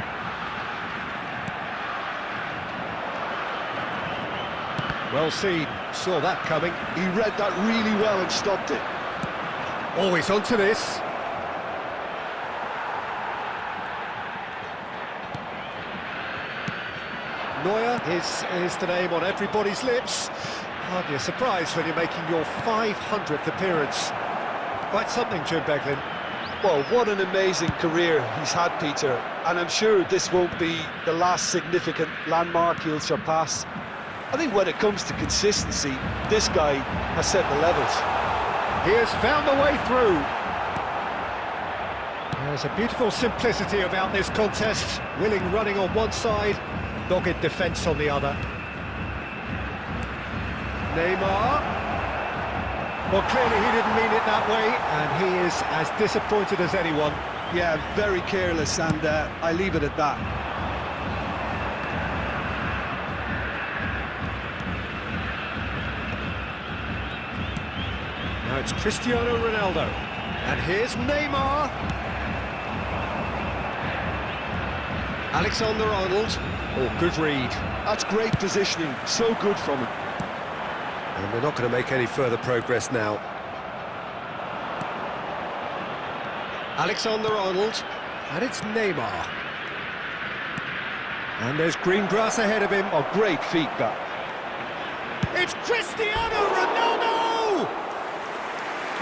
Well seen, saw that coming. He read that really well and stopped it. Always onto this. Neuer is the name on everybody's lips. Hardly a surprise when you're making your 500th appearance. Quite something, Jim Beglin. Well, what an amazing career he's had, Peter, and I'm sure this won't be the last significant landmark he'll surpass. I think when it comes to consistency, this guy has set the levels. He has found the way through. There's a beautiful simplicity about this contest. Willing running on one side, dogged defence on the other. Neymar. Well, clearly he didn't mean it that way, and he is as disappointed as anyone. Yeah, very careless, and I leave it at that. Now it's Cristiano Ronaldo, and here's Neymar. Alexander-Arnold. Oh, good read. That's great positioning, so good from him. And they're not going to make any further progress now. Alexander-Arnold, and it's Neymar. And there's green grass ahead of him. Oh, great feet, that. It's Cristiano Ronaldo!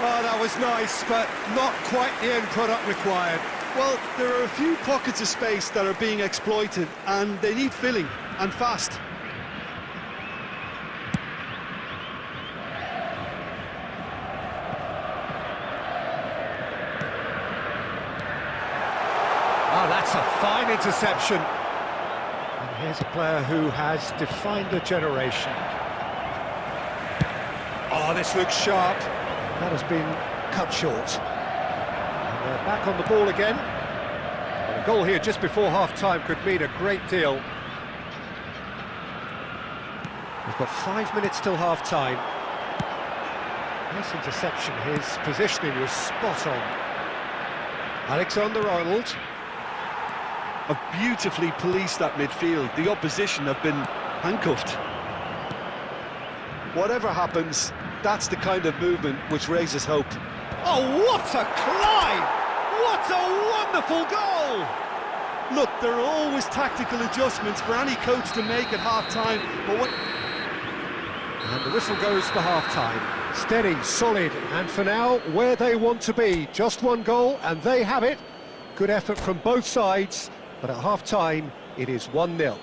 Oh, that was nice, but not quite the end product required. Well, there are a few pockets of space that are being exploited, and they need filling, and fast. Oh, that's a fine interception. And here's a player who has defined a generation. Oh, this looks sharp. That has been cut short. And they're back on the ball again. And a goal here just before half-time could mean a great deal. We've got 5 minutes till half-time. Nice interception. His positioning was spot on. Alexander-Arnold. Have beautifully policed that midfield. The opposition have been handcuffed. Whatever happens, that's the kind of movement which raises hope. Oh, what a climb! What a wonderful goal! Look, there are always tactical adjustments for any coach to make at half-time, but what... And the whistle goes for half-time. Steady, solid, and for now, where they want to be. Just one goal, and they have it. Good effort from both sides, but at half-time, it is 1-0.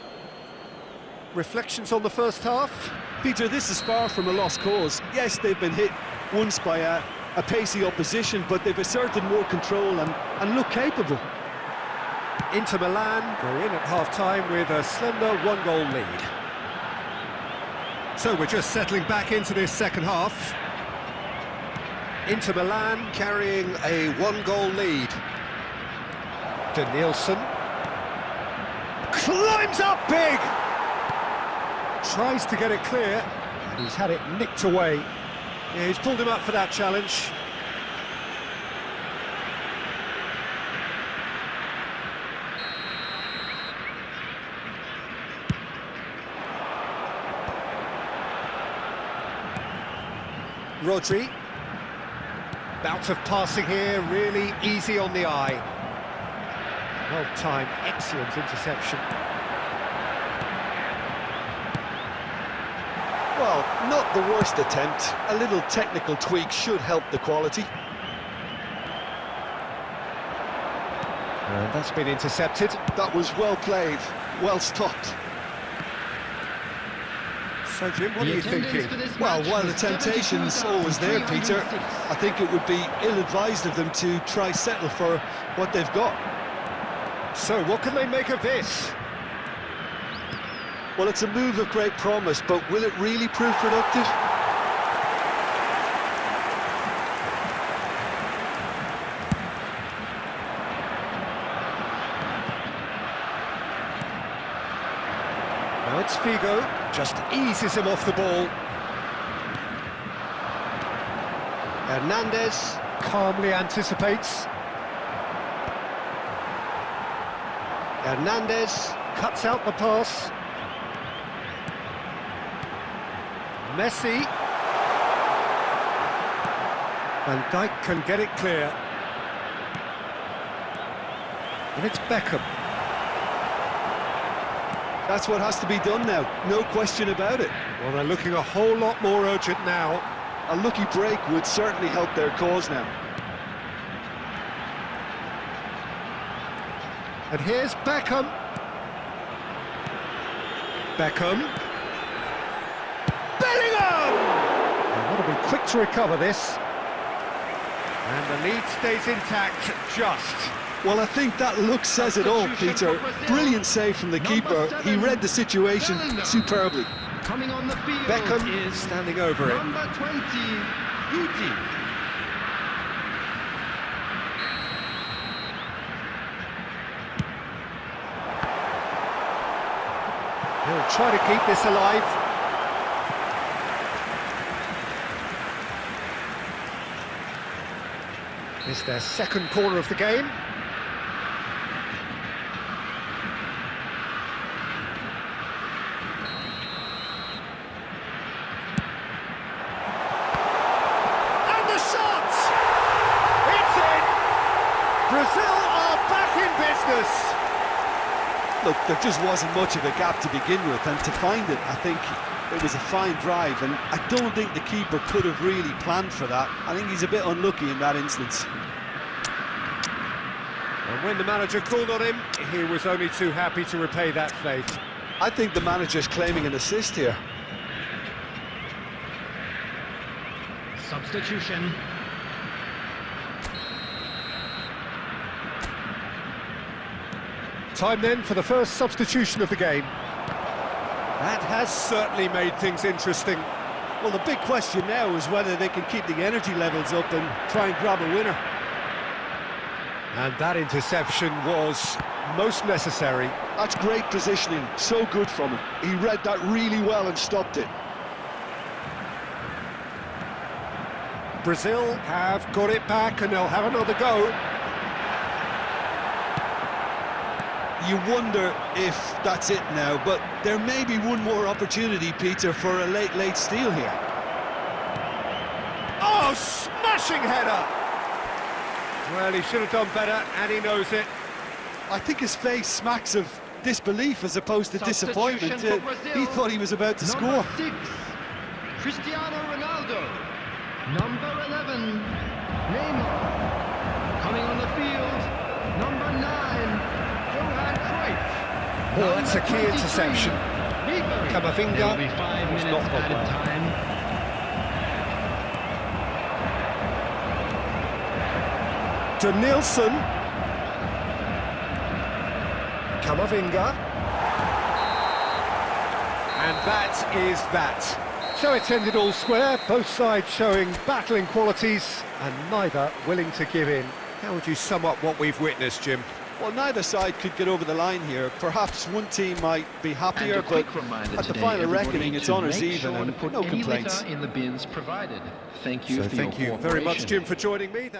Reflections on the first half? Peter, this is far from a lost cause. Yes, they've been hit once by a pacey opposition, but they've asserted more control and look capable. Inter Milan go in at half-time with a slender one-goal lead. So we're just settling back into this second half. Inter Milan carrying a one-goal lead. Danielson climbs up big! Tries to get it clear, and he's had it nicked away. Yeah, he's pulled him up for that challenge. Rodri. Bout of passing here, really easy on the eye. Well-timed, excellent interception. Well, not the worst attempt. A little technical tweak should help the quality. And that's been intercepted. That was well played, well stopped. So, Jim, what are you thinking? Well, while the temptation's always there, Peter, I think it would be ill-advised of them to try settle for what they've got. So, what can they make of this? Well, it's a move of great promise, but will it really prove productive? Now it's Figo, just eases him off the ball. Hernandez calmly anticipates. Hernandez cuts out the pass. Messi. Van Dijk can get it clear. And it's Beckham. That's what has to be done now, no question about it. Well, they're looking a whole lot more urgent now. A lucky break would certainly help their cause now. And here's Beckham. Beckham. Bellingham! And want to be quick to recover this. And the lead stays intact, just. Well, I think that look says it all, Peter. Brilliant save from the keeper. He read the situation superbly. Coming on the field Beckham is standing over it. number 20, Guti. He'll try to keep this alive. It's their second corner of the game. And the shot! It's in! Brazil are back in business! Look, there just wasn't much of a gap to begin with, and to find it, I think it was a fine drive, and I don't think the keeper could have really planned for that. I think he's a bit unlucky in that instance. And when the manager called on him, he was only too happy to repay that faith. I think the manager's claiming an assist here. Substitution. Time then for the first substitution of the game. That has certainly made things interesting. Well, the big question now is whether they can keep the energy levels up and try and grab a winner. And that interception was most necessary. That's great positioning, so good from him. He read that really well and stopped it. Brazil have got it back and they'll have another go. You wonder if that's it now, but there may be one more opportunity, Peter, for a late steal here. Oh, smashing header! Well, he should have done better, and he knows it. I think his face smacks of disbelief as opposed to disappointment. He thought he was about to Number score. 6, Cristiano Ronaldo. Number 11, Neymar. Coming on the field, number 9, Johan Cruyff. Oh, that's a key interception. Camavinga There will be 5 was minutes not added well. time. Denilson. Camavinga. And that is that. So it's ended all square, both sides showing battling qualities and neither willing to give in. How would you sum up what we've witnessed, Jim? Well, neither side could get over the line here. Perhaps one team might be happier, but at the final reckoning, it's honours even and no complaints. In the bins provided. Thank you. So thank you very much, Jim, for joining me.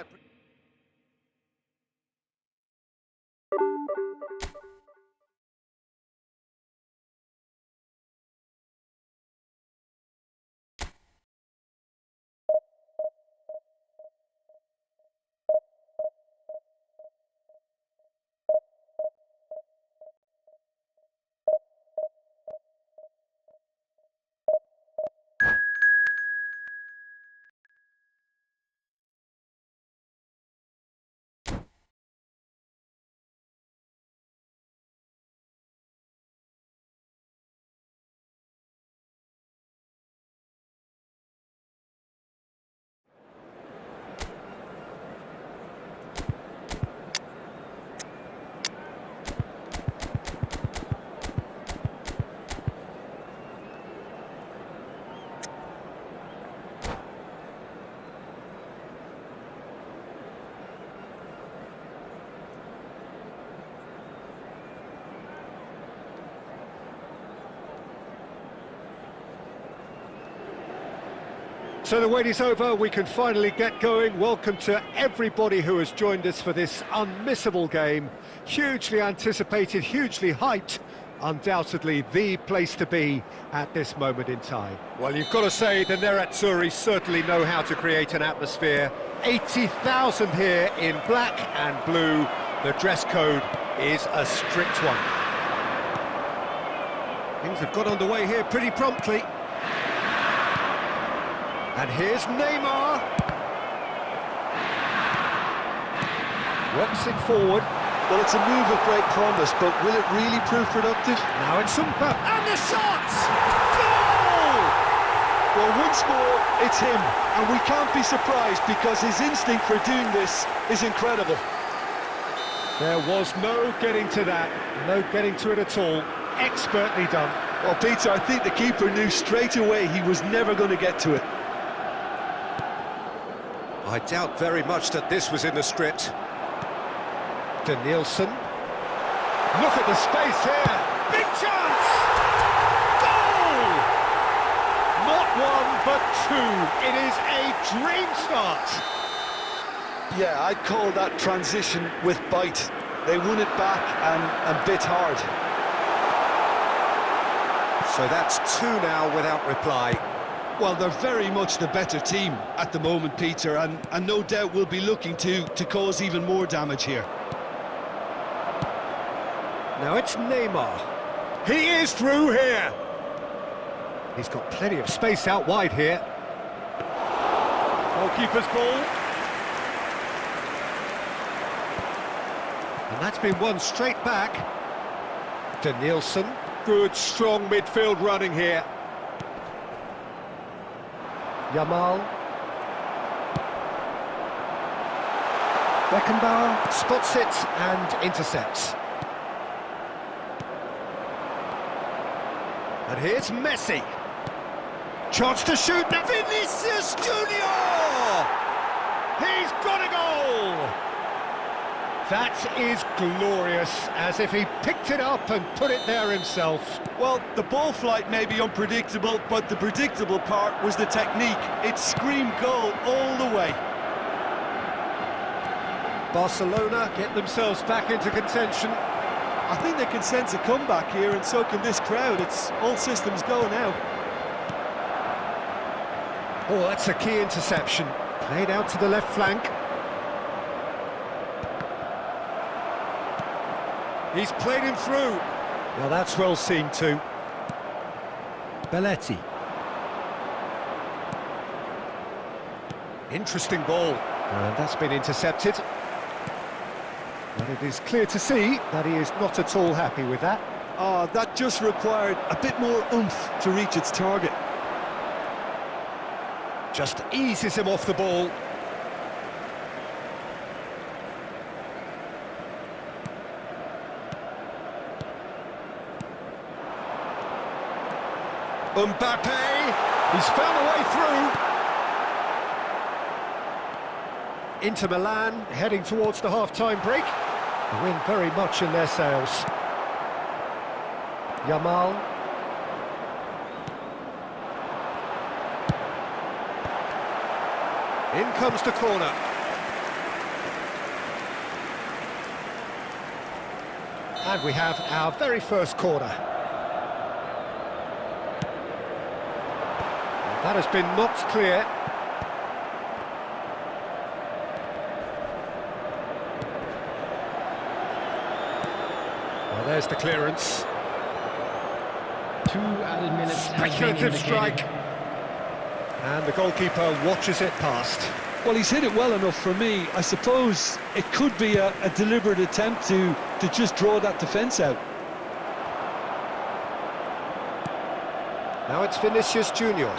So the wait is over, we can finally get going. Welcome to everybody who has joined us for this unmissable game. Hugely anticipated, hugely hyped. Undoubtedly the place to be at this moment in time. Well, you've got to say the Nerazzurri certainly know how to create an atmosphere. 80,000 here in black and blue. The dress code is a strict one. Things have got underway here pretty promptly. And here's Neymar. Works it forward. Well, it's a move of great promise, but will it really prove productive? Now it's Sumpa. And the shots! Goal! Well, once more, it's him. And we can't be surprised because his instinct for doing this is incredible. There was no getting to that. No getting to it at all. Expertly done. Well, Peter, I think the keeper knew straight away he was never going to get to it. I doubt very much that this was in the script. Nielsen. Look at the space here. Big chance! Goal! Not one, but two. It is a dream start. Yeah, I'd call that transition with bite. They won it back and bit hard. So that's two now without reply. Well, they're very much the better team at the moment, Peter, and no doubt will be looking to cause even more damage here. Now it's Neymar. He is through here. He's got plenty of space out wide here. Goalkeeper's ball. And that's been won straight back. Nielsen. Good, strong midfield running here. Yamal. Beckenbauer spots it and intercepts. And here's Messi. Chance to shoot now. Vinicius Junior! He's got a goal! That is glorious, as if he picked it up and put it there himself. Well, the ball flight may be unpredictable, but the predictable part was the technique. It screamed goal all the way. Barcelona get themselves back into contention. I think they can sense a comeback here, and so can this crowd. It's all systems go now. Oh, that's a key interception. Played out to the left flank. He's played him through. Well, that's well seen too. Belletti. Interesting ball. And that's been intercepted. But it is clear to see that he is not at all happy with that. That just required a bit more oomph to reach its target. Just eases him off the ball. Mbappe, he's found a way through. Inter Milan heading towards the half-time break. The wind very much in their sails. Yamal. In comes the corner. And we have our very first corner. That has been knocked clear. Well, there's the clearance. 2 added minutes. Speculative strike. And the goalkeeper watches it past. Well, he's hit it well enough for me. I suppose it could be a deliberate attempt to just draw that defence out. Now it's Vinicius Junior.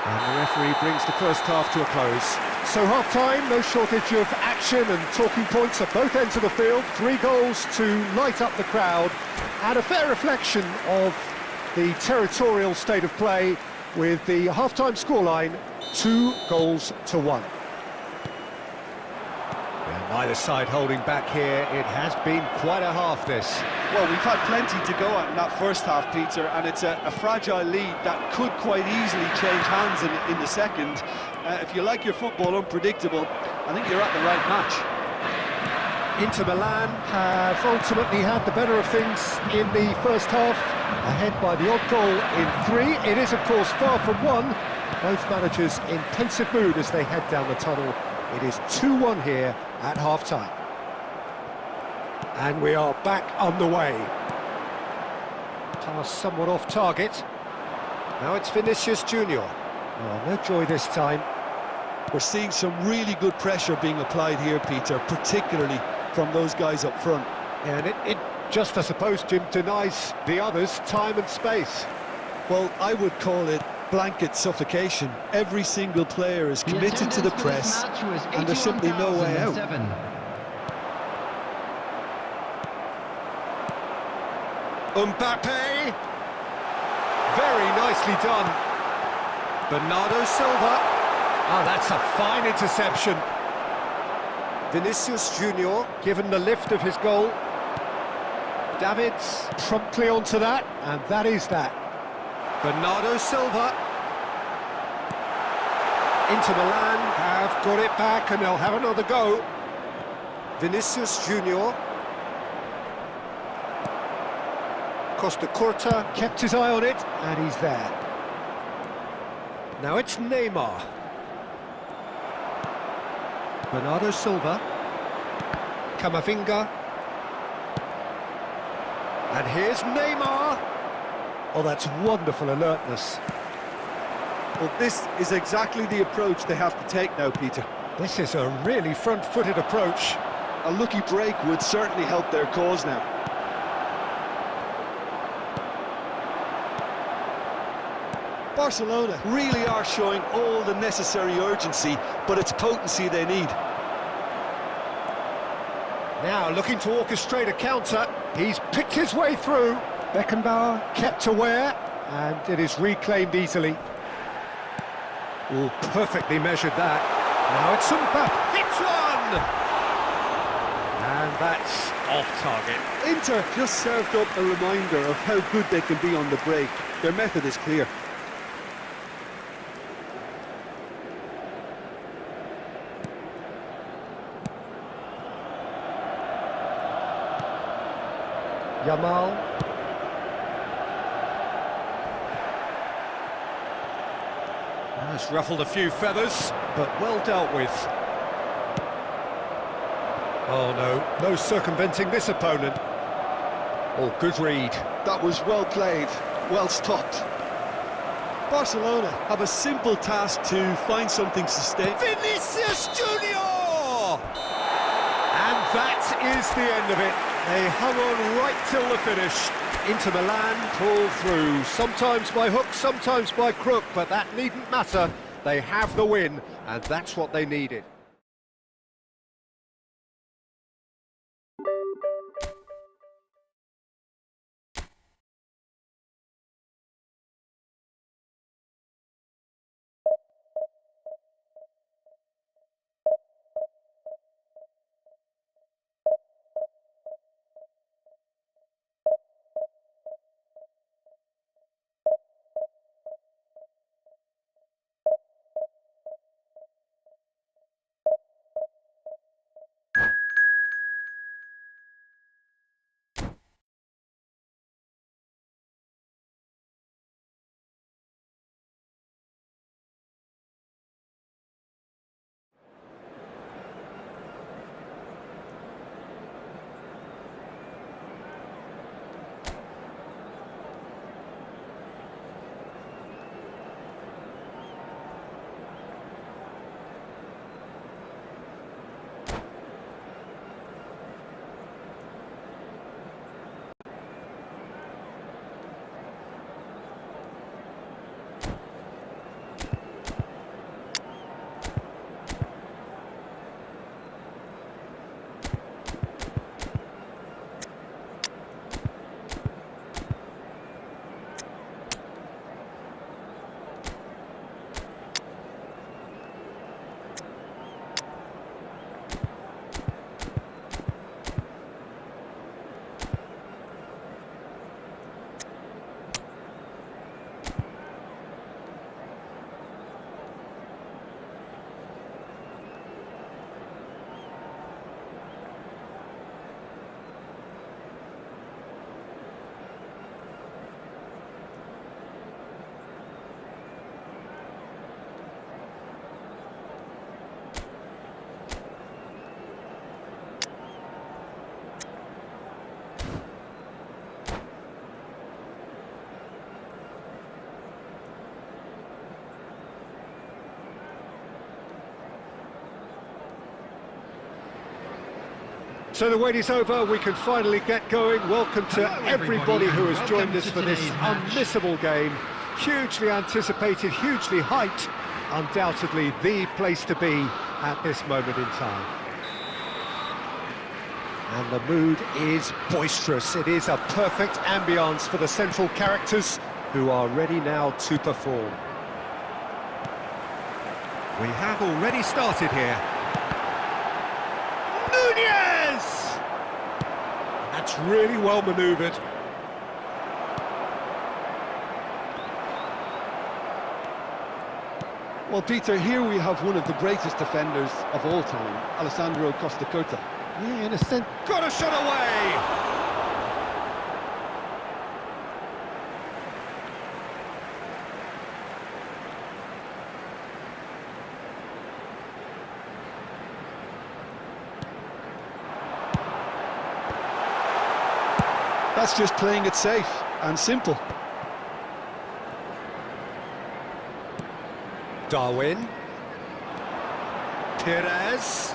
And the referee brings the first half to a close. So half-time, no shortage of action and talking points at both ends of the field. 3 goals to light up the crowd, and a fair reflection of the territorial state of play, with the half-time scoreline 2-1. And Neither side holding back here. It has been quite a half, this. Well, we've had plenty to go at in that first half, Peter, and it's a fragile lead that could quite easily change hands in the second. If you like your football unpredictable, I think you're at the right match. Inter Milan have ultimately had the better of things in the first half, ahead by the odd goal in 3. It is, of course, far from 1. Both managers in pensive mood as they head down the tunnel. It is 2-1 here at half-time. And we are back underway. Pass somewhat off target. Now it's Vinicius Junior. Oh, no joy this time. We're seeing some really good pressure being applied here, Peter, particularly from those guys up front. And it just, I suppose, Jim, denies the others time and space. Well, I would call it blanket suffocation. Every single player is committed to the press, and there's simply no way out. Mbappe! Very nicely done. Bernardo Silva. Oh, that's a fine interception. Vinicius Junior given the lift of his goal. Davids promptly onto that, and that is that. Bernardo Silva. Inter Milan have got it back and they'll have another go. Vinicius Junior. Costa Curta kept his eye on it, and he's there. Now it's Neymar. Bernardo Silva. Camavinga. And here's Neymar. Oh, that's wonderful alertness. Well, this is exactly the approach they have to take now, Peter. This is a really front-footed approach. A lucky break would certainly help their cause now. Barcelona really are showing all the necessary urgency, but it's potency they need. Now looking to orchestrate a counter. He's picked his way through. Beckenbauer kept aware, and it is reclaimed easily. Oh, perfectly measured that. Now it's Mbappe. Hits one! And that's off target. Inter just served up a reminder of how good they can be on the break. Their method is clear. Yamal. Has ruffled a few feathers, but well dealt with. Oh no, no circumventing this opponent. Oh, good read. That was well played, well stopped. Barcelona have a simple task to find something sustained. Vinicius Junior! And that is the end of it. They hung on right till the finish. Inter Milan pull through, sometimes by hook, sometimes by crook, but that needn't matter. They have the win, and that's what they needed. So the wait is over, we can finally get going. Welcome to everybody who has joined us for this unmissable game. Hugely anticipated, hugely hyped, undoubtedly the place to be at this moment in time. And the mood is boisterous. It is a perfect ambience for the central characters who are ready now to perform. We have already started here. Nunez! That's really well manoeuvred. Well, Peter, here we have one of the greatest defenders of all time, Alessandro Costacurta. Yeah, in a sense. Got a shot away! That's just playing it safe and simple. Darwin. Perez.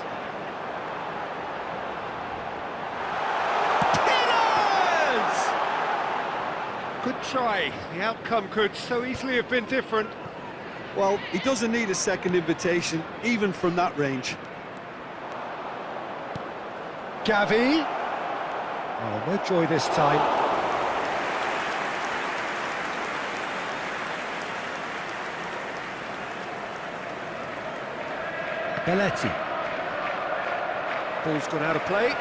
Perez! Good try. The outcome could so easily have been different. Well, he doesn't need a second invitation, even from that range. Gavi. Oh, no joy this time. Belletti. Ball's gone out of play.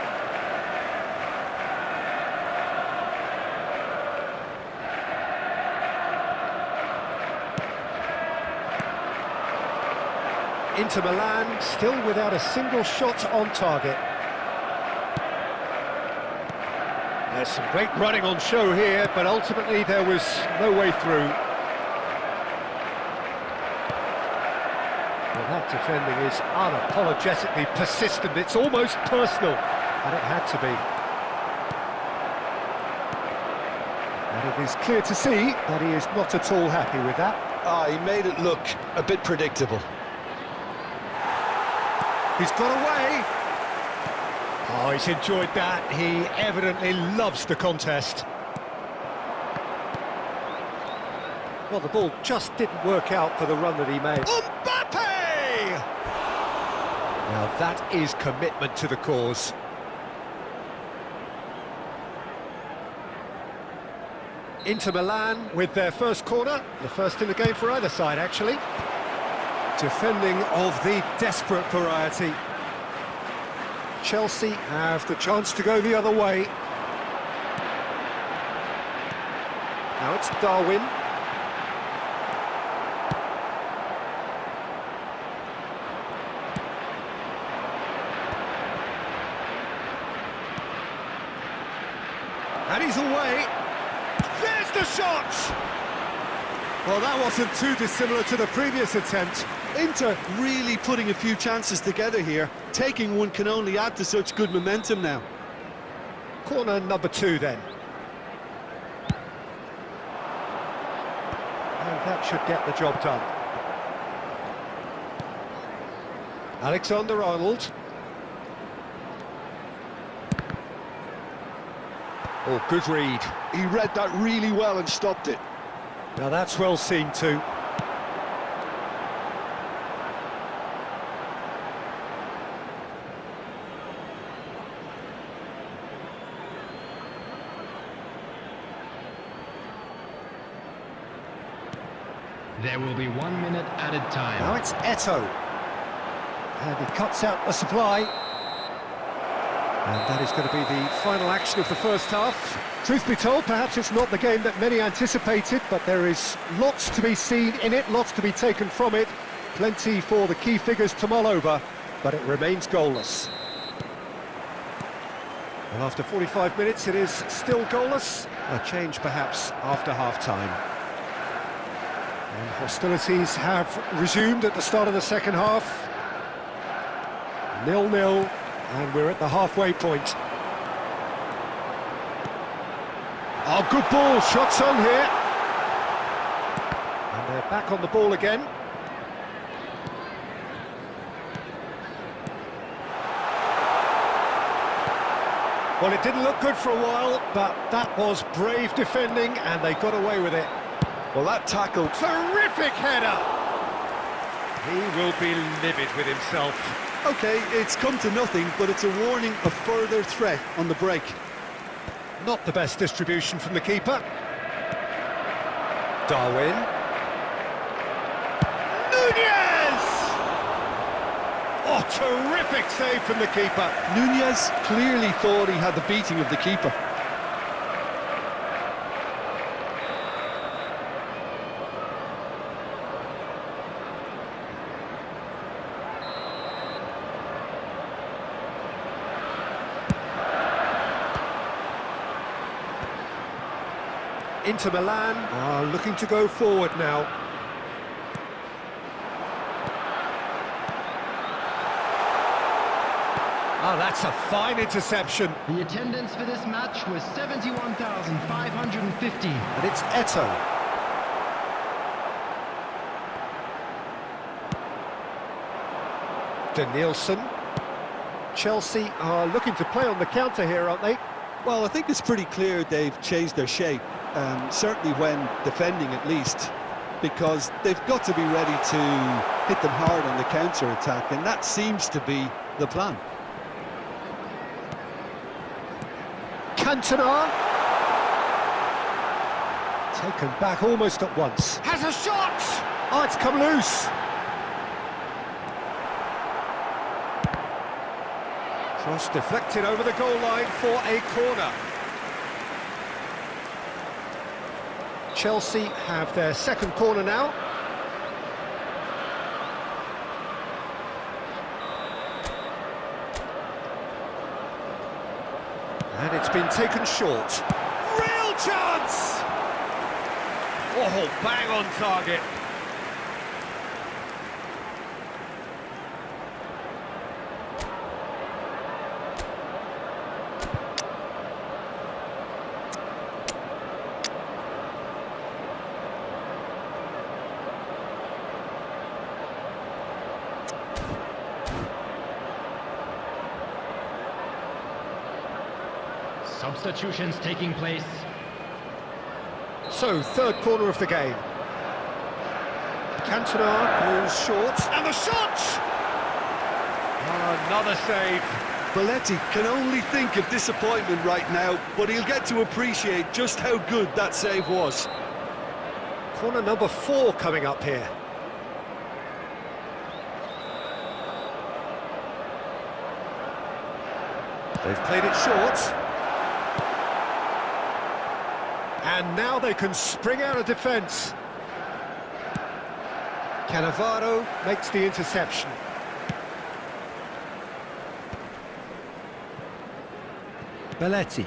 Inter Milan still without a single shot on target. There's some great running on show here, but ultimately there was no way through. Well, that defending is unapologetically persistent. It's almost personal, and it had to be. And it is clear to see that he is not at all happy with that. He made it look a bit predictable. He's got away. Oh, he's enjoyed that. He evidently loves the contest. Well, the ball just didn't work out for the run that he made. Mbappe! Now that is commitment to the cause. Inter Milan with their first corner, the first in the game for either side, actually. Defending of the desperate variety. Chelsea have the chance to go the other way. Now it's Darwin. And he's away. There's the shot! Well, that wasn't too dissimilar to the previous attempt. Inter really putting a few chances together here. Taking one can only add to such good momentum now. Corner number 2 then. And that should get the job done. Alexander-Arnold. Oh, good read. He read that really well and stopped it. Now that's well seen too. There will be 1 minute added time. Now it's Eto'o. And he cuts out the supply. And that is going to be the final action of the first half. Truth be told, perhaps it's not the game that many anticipated, but there is lots to be seen in it, lots to be taken from it. Plenty for the key figures to mull over, but it remains goalless. And after 45 minutes, it is still goalless. A change perhaps after half-time. And hostilities have resumed at the start of the second half. 0-0, and we're at the halfway point. Oh, good ball, shots on here. And they're back on the ball again. Well, it didn't look good for a while, but that was brave defending, and they got away with it. Well, that tackle... Terrific header! He will be livid with himself. OK, it's come to nothing, but it's a warning of further threat on the break. Not the best distribution from the keeper. Darwin. Nunez! Oh, terrific save from the keeper. Nunez clearly thought he had the beating of the keeper. Inter Milan are looking to go forward now. Oh, that's a fine interception. The attendance for this match was 71,550. And it's Eto. Danielson. Chelsea are looking to play on the counter here, aren't they? Well, I think it's pretty clear they've changed their shape, certainly when defending at least, because they've got to be ready to hit them hard on the counter-attack, and that seems to be the plan. Cantona. Taken back almost at once. Has a shot! Oh, it's come loose. Cross deflected over the goal line for a corner. Chelsea have their second corner now. And it's been taken short. Real chance! Oh, bang on target. Substitutions taking place. So, third corner of the game. Cantona goes short, and the shot! Oh, another save. Belletti can only think of disappointment right now, but he'll get to appreciate just how good that save was. Corner number 4 coming up here. They've played it short. And now they can spring out of defence. Cannavaro makes the interception. Belletti.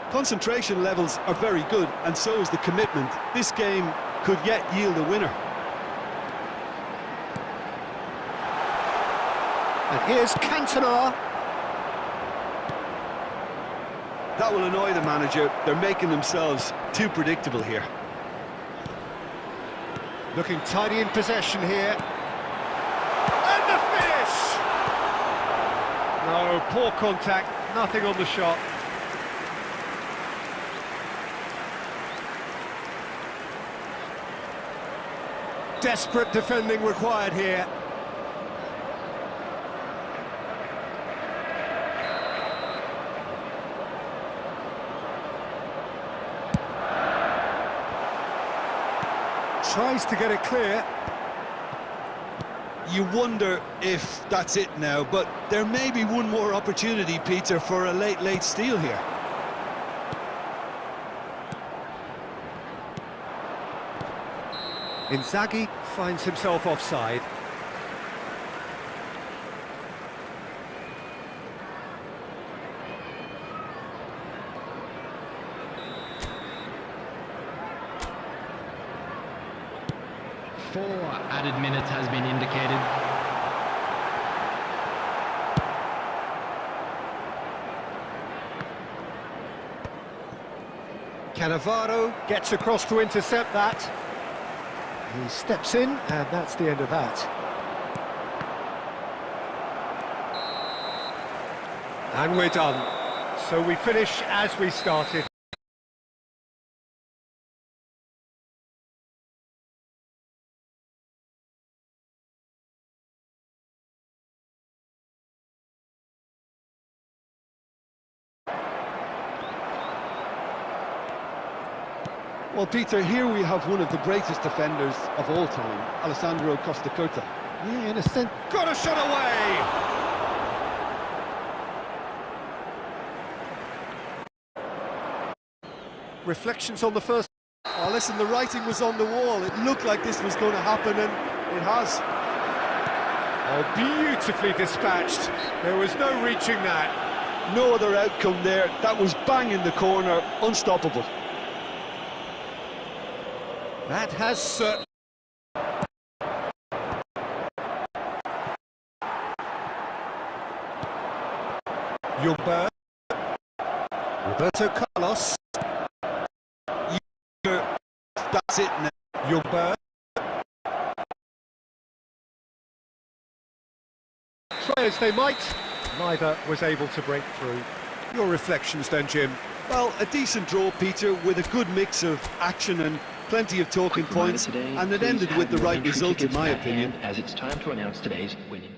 Concentration levels are very good, and so is the commitment. This game could yet yield a winner. And here's Cantona. That will annoy the manager. They're making themselves too predictable here. Looking tidy in possession here. And the finish! No, poor contact, nothing on the shot. Desperate defending required here. Tries to get it clear. You wonder if that's it now, but there may be one more opportunity, Peter, for a late steal here. Inzaghi finds himself offside. Four added minutes has been indicated. Cannavaro gets across to intercept that. He steps in, and that's the end of that. And we're done. So we finish as we started. Well, Peter, here we have one of the greatest defenders of all time, Alessandro Costacurta. Yeah, in a sense. Got a shot away! Reflections on the first. Oh, listen, the writing was on the wall. It looked like this was going to happen, and it has. Oh, beautifully dispatched. There was no reaching that. No other outcome there. That was bang in the corner, unstoppable. That has certainly... Roberto Carlos. That's it now. Players they might, neither was able to break through. Your reflections then, Jim? Well, a decent draw, Peter, with a good mix of action and plenty of talking points, and it ended with the right result, in my opinion. As it's time to announce today's winning.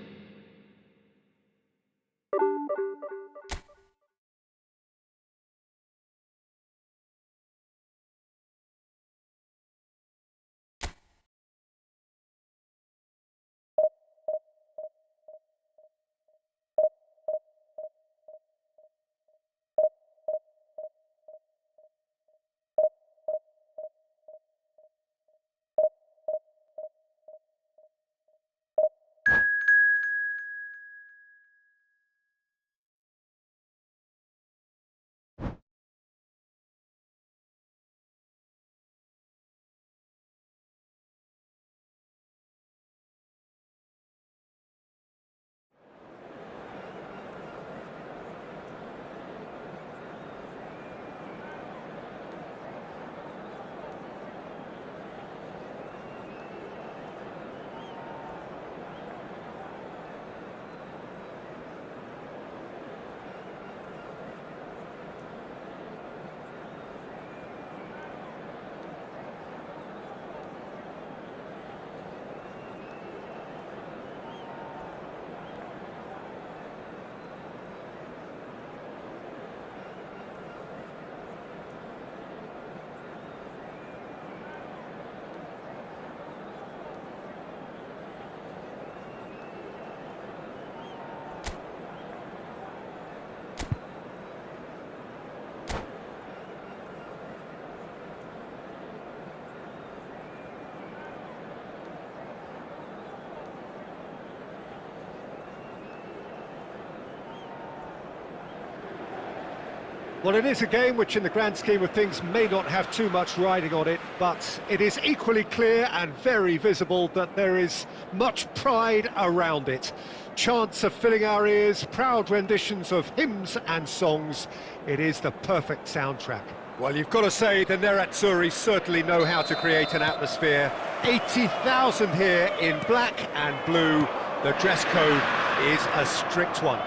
Well, it is a game which in the grand scheme of things may not have too much riding on it, but it is equally clear and very visible that there is much pride around it. Chants are filling our ears, proud renditions of hymns and songs. It is the perfect soundtrack. Well, you've got to say the Nerazzurri certainly know how to create an atmosphere. 80,000 here in black and blue. The dress code is a strict one.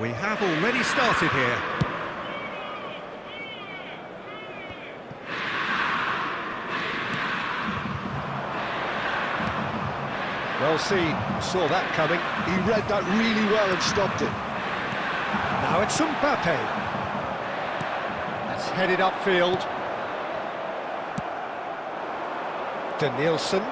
We have already started here. Well, saw that coming. He read that really well and stopped it. Now it's Mbappe. That's headed upfield. Danielson.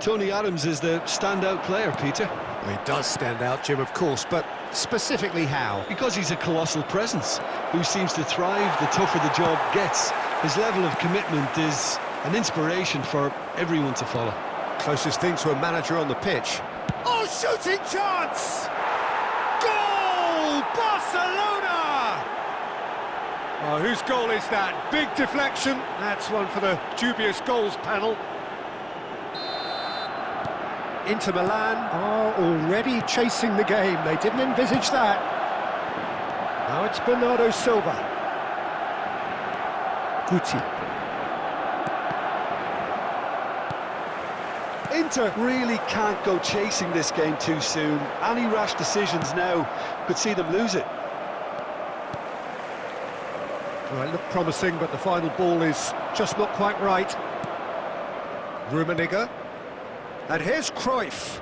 Tony Adams is the standout player, Peter. Well, he does stand out, Jim, of course, but specifically how? Because he's a colossal presence who seems to thrive the tougher the job gets. His level of commitment is an inspiration for everyone to follow. Closest thing to a manager on the pitch. Oh, shooting chance! Goal! Barcelona! Oh, whose goal is that? Big deflection. That's one for the dubious goals panel. Inter Milan are already chasing the game. They didn't envisage that. Now it's Bernardo Silva. Guti. Inter really can't go chasing this game too soon. Any rash decisions now could see them lose it. Well, it looked promising, but the final ball is just not quite right. Rummenigge. And here's Cruyff.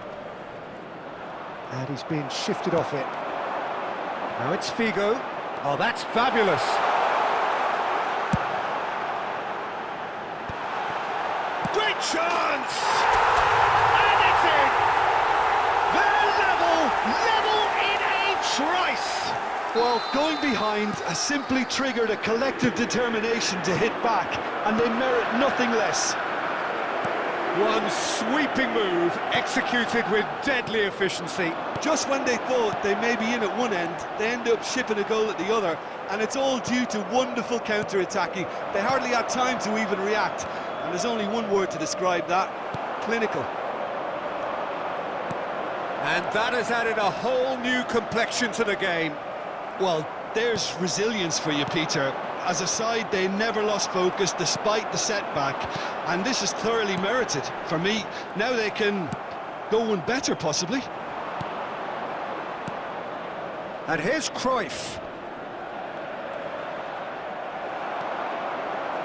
And he's being shifted off it. Now it's Figo. Oh, that's fabulous. Great chance! And it's in! They're level in a trice! Well, going behind has simply triggered a collective determination to hit back, and they merit nothing less. One sweeping move, executed with deadly efficiency. Just when they thought they may be in at one end, they end up shipping a goal at the other, and it's all due to wonderful counter-attacking. They hardly had time to even react, and there's only one word to describe that: clinical. And that has added a whole new complexion to the game. Well, there's resilience for you, Peter. As a side, they never lost focus despite the setback, and this is thoroughly merited. For me, now they can go one better, possibly. And here's Cruyff.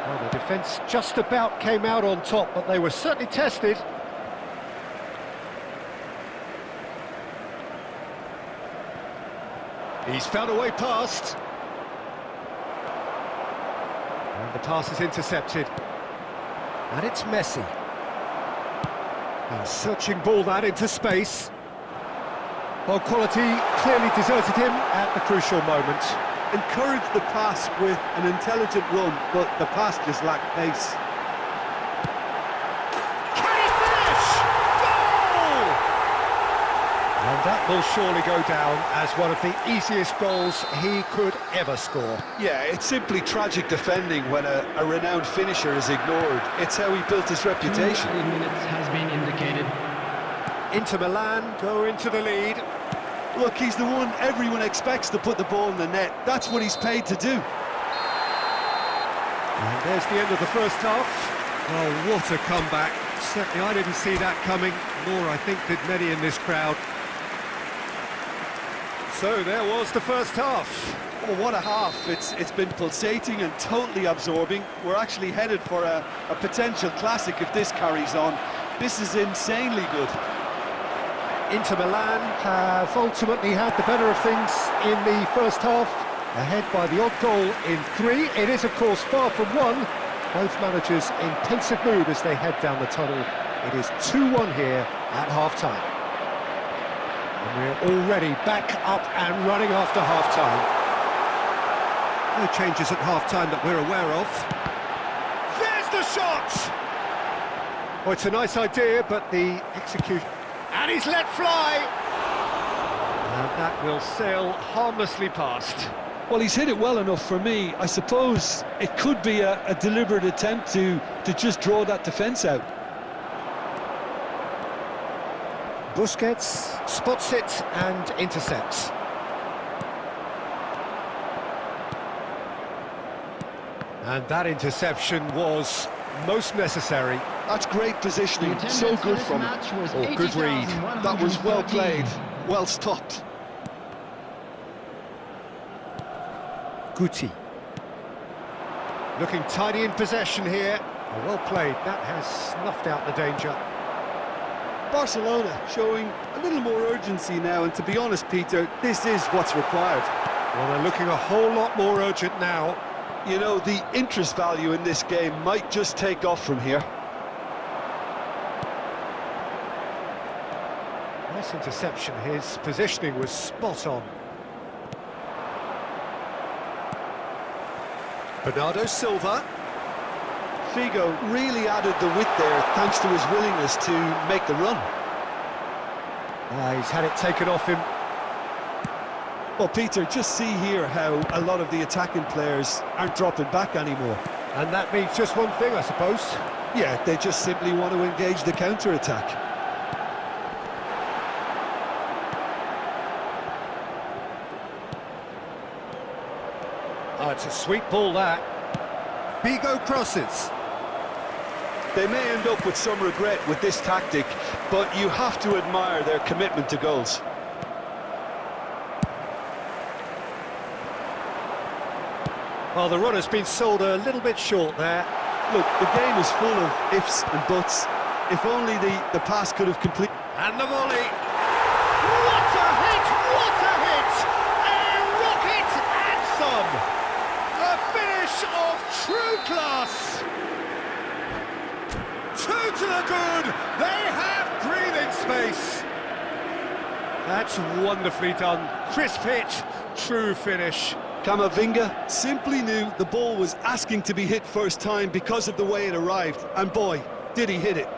Well, the defence just about came out on top, but they were certainly tested. He's found a way past. And the pass is intercepted. And it's Messi. A searching ball that into space. Well, quality clearly deserted him at the crucial moment. Encouraged the pass with an intelligent run, but the pass just lacked pace. Can he finish? Goal! And that will surely go down as one of the easiest goals he could ever score. Yeah, it's simply tragic defending when a renowned finisher is ignored. It's how he built his reputation. 2 minutes has been indicated. Inter Milan go into the lead. Look, he's the one everyone expects to put the ball in the net. That's what he's paid to do. And there's the end of the first half. Oh, what a comeback. Certainly I didn't see that coming, nor I think did many in this crowd. So there was the first half. Oh, what a half. It's been pulsating and totally absorbing. We're actually headed for a potential classic if this carries on. This is insanely good. Inter Milan have ultimately had the better of things in the first half, ahead by the odd goal in 3. It is, of course, far from 1. Both managers in pensive mood as they head down the tunnel. It is 2-1 here at half-time. And we're already back up and running after half-time. No changes at half-time that we're aware of. There's the shot! Oh, it's a nice idea, but the execution... And he's let fly! And that will sail harmlessly past. Well, he's hit it well enough for me. I suppose it could be a deliberate attempt to just draw that defence out. Busquets spots it and intercepts. And that interception was most necessary. That's great positioning, so good from him. Oh, good read. That was well played, well stopped. Guti. Looking tidy in possession here. Oh, well played, that has snuffed out the danger. Barcelona showing a little more urgency now, and to be honest, Peter, this is what's required. Well, they're looking a whole lot more urgent now. You know, the interest value in this game might just take off from here. Nice interception, his positioning was spot on. Bernardo Silva. Figo really added the width there thanks to his willingness to make the run. He's had it taken off him. Well, Peter, just see here how a lot of the attacking players aren't dropping back anymore. And that means just one thing, I suppose. Yeah, they just simply want to engage the counter-attack. Oh, it's a sweet ball, that. Figo crosses. They may end up with some regret with this tactic, but you have to admire their commitment to goals. Well, the runner's been sold a little bit short there. Look, the game is full of ifs and buts. If only the pass could have completed. And the volley. What a hit! What a hit! A rocket and some! A finish of true class! Two to the good! They have breathing space! That's wonderfully done. Crisp hit, true finish. Camavinga simply knew the ball was asking to be hit first time because of the way it arrived. And boy, did he hit it.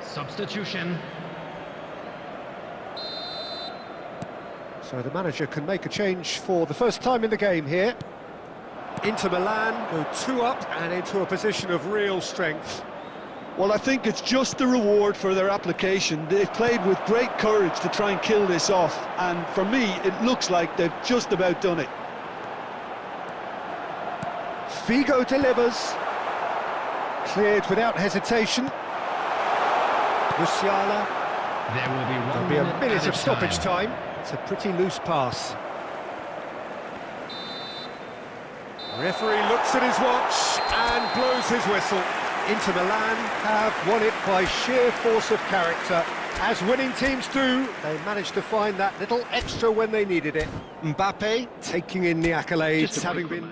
Substitution. So the manager can make a change for the first time in the game here. Inter Milan go 2 up and into a position of real strength. Well, I think it's just the reward for their application. They've played with great courage to try and kill this off, and for me, it looks like they've just about done it. Figo delivers. Cleared without hesitation. Musiala. There will be There'll be a minute of stoppage time. It's a pretty loose pass. Referee looks at his watch and blows his whistle. Inter Milan have won it by sheer force of character. As winning teams do, they managed to find that little extra when they needed it. Mbappe taking in the accolades, having been...